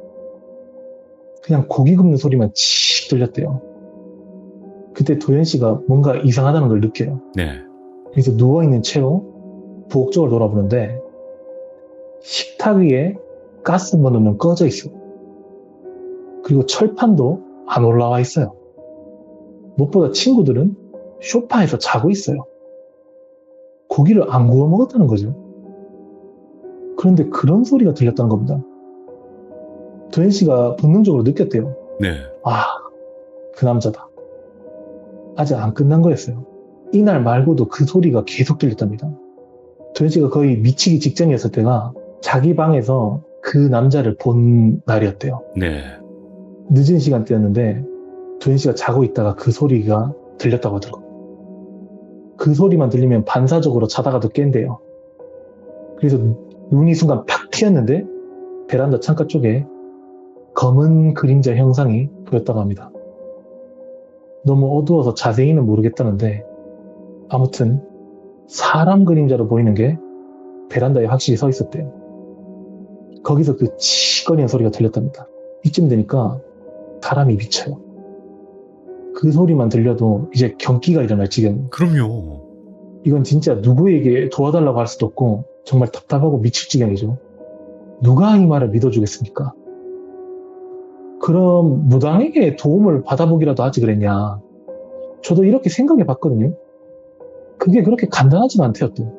그냥 고기 굽는 소리만 칙 들렸대요. 그때 도현 씨가 뭔가 이상하다는 걸 느껴요. 네. 그래서 누워있는 채로 부엌 쪽을 돌아보는데 식탁 위에 가스버너는 꺼져 있어요. 그리고 철판도 안 올라와 있어요. 무엇보다 친구들은 소파에서 자고 있어요. 고기를 안 구워 먹었다는 거죠. 그런데 그런 소리가 들렸다는 겁니다. 도현 씨가 본능적으로 느꼈대요. 네. 아, 그 남자다. 아직 안 끝난 거였어요. 이날 말고도 그 소리가 계속 들렸답니다. 도현 씨가 거의 미치기 직전이었을 때가 자기 방에서 그 남자를 본 날이었대요. 네. 늦은 시간대였는데 도현 씨가 자고 있다가 그 소리가 들렸다고 하더라고요. 그 소리만 들리면 반사적으로 자다가도 깬대요. 그래서 눈이 순간 팍 트였는데 베란다 창가 쪽에 검은 그림자 형상이 보였다고 합니다. 너무 어두워서 자세히는 모르겠다는데 아무튼 사람 그림자로 보이는 게 베란다에 확실히 서 있었대요. 거기서 그 치거리는 소리가 들렸답니다. 이쯤 되니까 사람이 미쳐요. 그 소리만 들려도 이제 경기가 일어날 지경. 그럼요. 이건 진짜 누구에게 도와달라고 할 수도 없고 정말 답답하고 미칠 지경이죠. 누가 이 말을 믿어주겠습니까? 그럼 무당에게 도움을 받아보기라도 하지 그랬냐. 저도 이렇게 생각해 봤거든요. 그게 그렇게 간단하지가 않대요 또.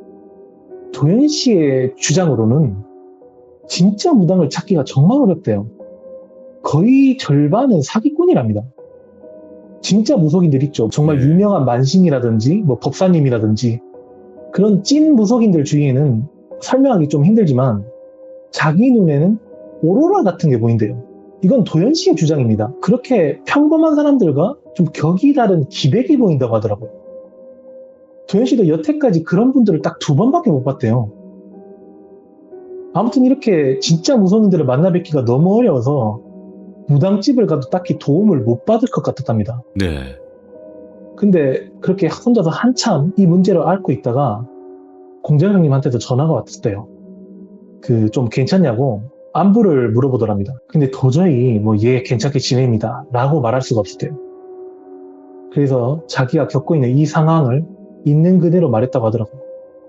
도현 씨의 주장으로는 진짜 무당을 찾기가 정말 어렵대요. 거의 절반은 사기꾼이랍니다. 진짜 무속인들 있죠. 정말 네. 유명한 만신이라든지 뭐 법사님이라든지 그런 찐 무속인들 주위에는 설명하기 좀 힘들지만 자기 눈에는 오로라 같은 게 보인대요. 이건 도현 씨의 주장입니다. 그렇게 평범한 사람들과 좀 격이 다른 기백이 보인다고 하더라고요. 도현 씨도 여태까지 그런 분들을 딱 2번밖에 못 봤대요. 아무튼 이렇게 진짜 무속인들을 만나 뵙기가 너무 어려워서 무당집을 가도 딱히 도움을 못 받을 것 같았답니다. 네. 근데 그렇게 혼자서 한참 이 문제를 앓고 있다가 공장장님한테도 전화가 왔었대요. 좀 괜찮냐고 안부를 물어보더랍니다. 근데 도저히 뭐 얘 괜찮게 지냅니다 라고 말할 수가 없었대요. 그래서 자기가 겪고 있는 이 상황을 있는 그대로 말했다고 하더라고요.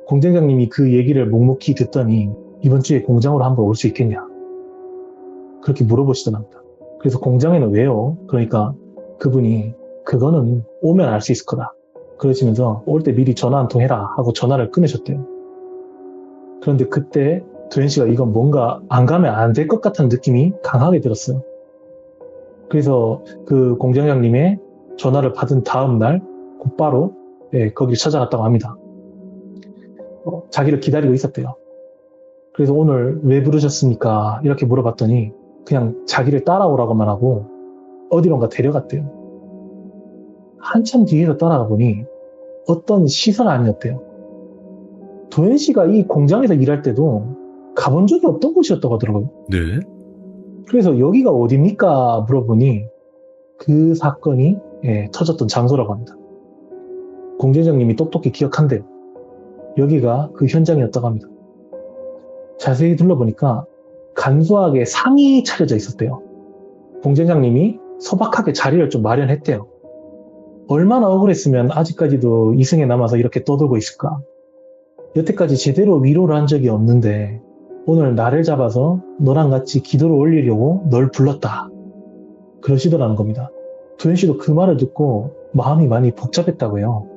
공장장님이 그 얘기를 묵묵히 듣더니 이번 주에 공장으로 한번 올 수 있겠냐 그렇게 물어보시더랍니다. 그래서 공장에는 왜요? 그러니까 그분이 그거는 오면 알 수 있을 거다 그러시면서 올 때 미리 전화 한 통 해라 하고 전화를 끊으셨대요. 그런데 그때 도현 씨가 이건 뭔가 안 가면 안 될 것 같은 느낌이 강하게 들었어요. 그래서 그 공장장님의 전화를 받은 다음 날 곧바로 거기를 찾아갔다고 합니다. 자기를 기다리고 있었대요. 그래서 오늘 왜 부르셨습니까? 이렇게 물어봤더니 그냥 자기를 따라오라고만 하고 어디론가 데려갔대요. 한참 뒤에서 따라가 보니 어떤 시설 안이었대요. 도현 씨가 이 공장에서 일할 때도 가본 적이 없던 곳이었다고 하더라고요. 네. 그래서 여기가 어딥니까? 물어보니 그 사건이 터졌던 장소라고 합니다. 공장장님이 똑똑히 기억한대요. 여기가 그 현장이었다고 합니다. 자세히 둘러보니까 간소하게 상이 차려져 있었대요. 공장장님이 소박하게 자리를 좀 마련했대요. 얼마나 억울했으면 아직까지도 이승에 남아서 이렇게 떠들고 있을까? 여태까지 제대로 위로를 한 적이 없는데 오늘 나를 잡아서 너랑 같이 기도를 올리려고 널 불렀다. 그러시더라는 겁니다. 도현 씨도 그 말을 듣고 마음이 많이 복잡했다고 해요.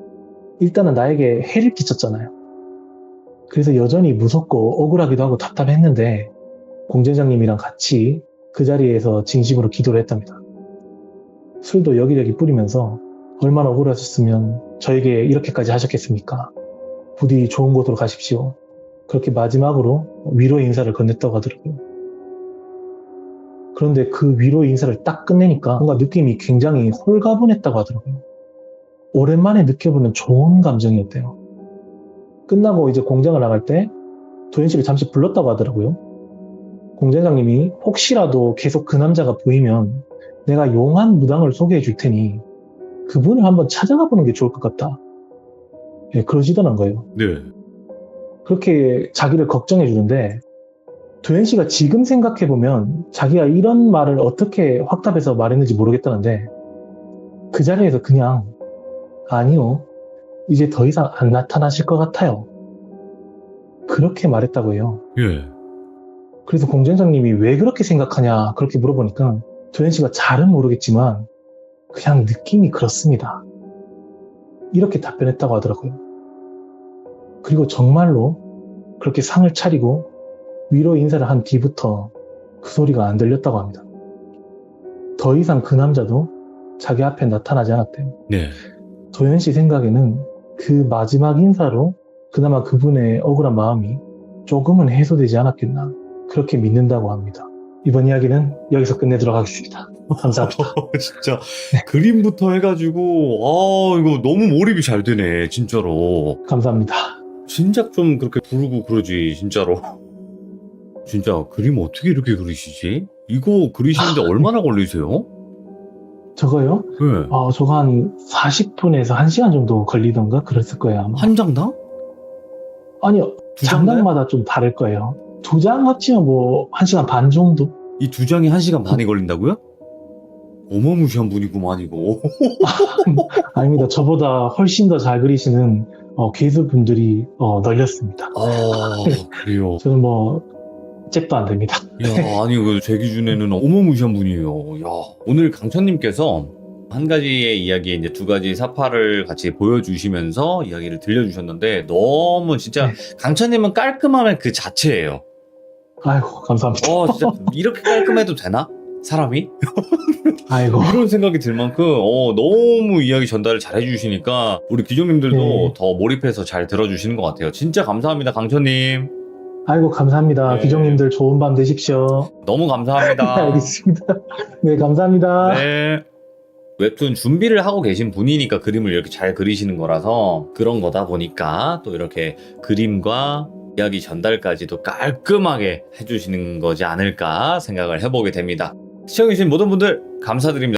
일단은 나에게 해를 끼쳤잖아요. 그래서 여전히 무섭고 억울하기도 하고 답답했는데 공장장님이랑 같이 그 자리에서 진심으로 기도를 했답니다. 술도 여기저기 뿌리면서 얼마나 억울하셨으면 저에게 이렇게까지 하셨겠습니까? 부디 좋은 곳으로 가십시오. 그렇게 마지막으로 위로의 인사를 건넸다고 하더라고요. 그런데 그 위로의 인사를 딱 끝내니까 뭔가 느낌이 굉장히 홀가분했다고 하더라고요. 오랜만에 느껴보는 좋은 감정이었대요. 끝나고 이제 공장을 나갈 때 도현 씨를 잠시 불렀다고 하더라고요. 공장장님이 혹시라도 계속 그 남자가 보이면 내가 용한 무당을 소개해 줄 테니 그분을 한번 찾아가 보는 게 좋을 것 같다. 예, 그러시더란 거예요. 네. 그렇게 자기를 걱정해 주는데 도현 씨가 지금 생각해 보면 자기가 이런 말을 어떻게 확답해서 말했는지 모르겠다는데 그 자리에서 그냥 아니요, 이제 더 이상 안 나타나실 것 같아요. 그렇게 말했다고 해요. 예. 그래서 공장장님이 왜 그렇게 생각하냐 그렇게 물어보니까 도현 씨가 잘은 모르겠지만 그냥 느낌이 그렇습니다. 이렇게 답변했다고 하더라고요. 그리고 정말로 그렇게 상을 차리고 위로 인사를 한 뒤부터 그 소리가 안 들렸다고 합니다. 더 이상 그 남자도 자기 앞에 나타나지 않았대요. 네. 도현 씨 생각에는 그 마지막 인사로 그나마 그분의 억울한 마음이 조금은 해소되지 않았겠나 그렇게 믿는다고 합니다. 이번 이야기는 여기서 끝내도록 하겠습니다. 감사합니다. 진짜 그림부터 해가지고 이거 너무 몰입이 잘 되네 진짜로. 감사합니다. 진작 좀 그렇게 부르고 그러지 진짜로. 진짜 그림 어떻게 이렇게 그리시지? 이거 그리시는데 얼마나 걸리세요? 저거요? 네. 저거 한 40분에서 1시간 정도 걸리던가 그랬을 거예요. 아마. 한 장당? 아니요. 두 장당? 장단마다 좀 다를 거예요. 2장 합치면 뭐 1시간 반 정도? 이 두 장이 1시간 반이 걸린다고요? 어마무시한 분이구만 이거. 아닙니다. 저보다 훨씬 더 잘 그리시는 괴수분들이 널렸습니다. 그래요. 저는 뭐 잽도 안 됩니다. 야, 아니 제 기준에는 어마무시한 분이에요. 야, 오늘 강천님께서 한 가지의 이야기에 이제 두 가지 사파를 같이 보여주시면서 이야기를 들려주셨는데 너무 진짜 강천님은 깔끔함의 그 자체예요. 아이고, 감사합니다. 진짜 이렇게 깔끔해도 되나? 사람이? 아이고. 그런 생각이 들 만큼 너무 이야기 전달을 잘 해주시니까 우리 귀족님들도 네. 더 몰입해서 잘 들어주시는 것 같아요. 진짜 감사합니다, 강천님. 아이고, 감사합니다. 네. 귀족님들 좋은 밤 되십시오. 너무 감사합니다. 알겠습니다. 네, 감사합니다. 네. 웹툰 준비를 하고 계신 분이니까 그림을 이렇게 잘 그리시는 거라서 그런 거다 보니까 또 이렇게 그림과 이야기 전달까지도 깔끔하게 해주시는 거지 않을까 생각을 해보게 됩니다. 시청해주신 모든 분들 감사드립니다.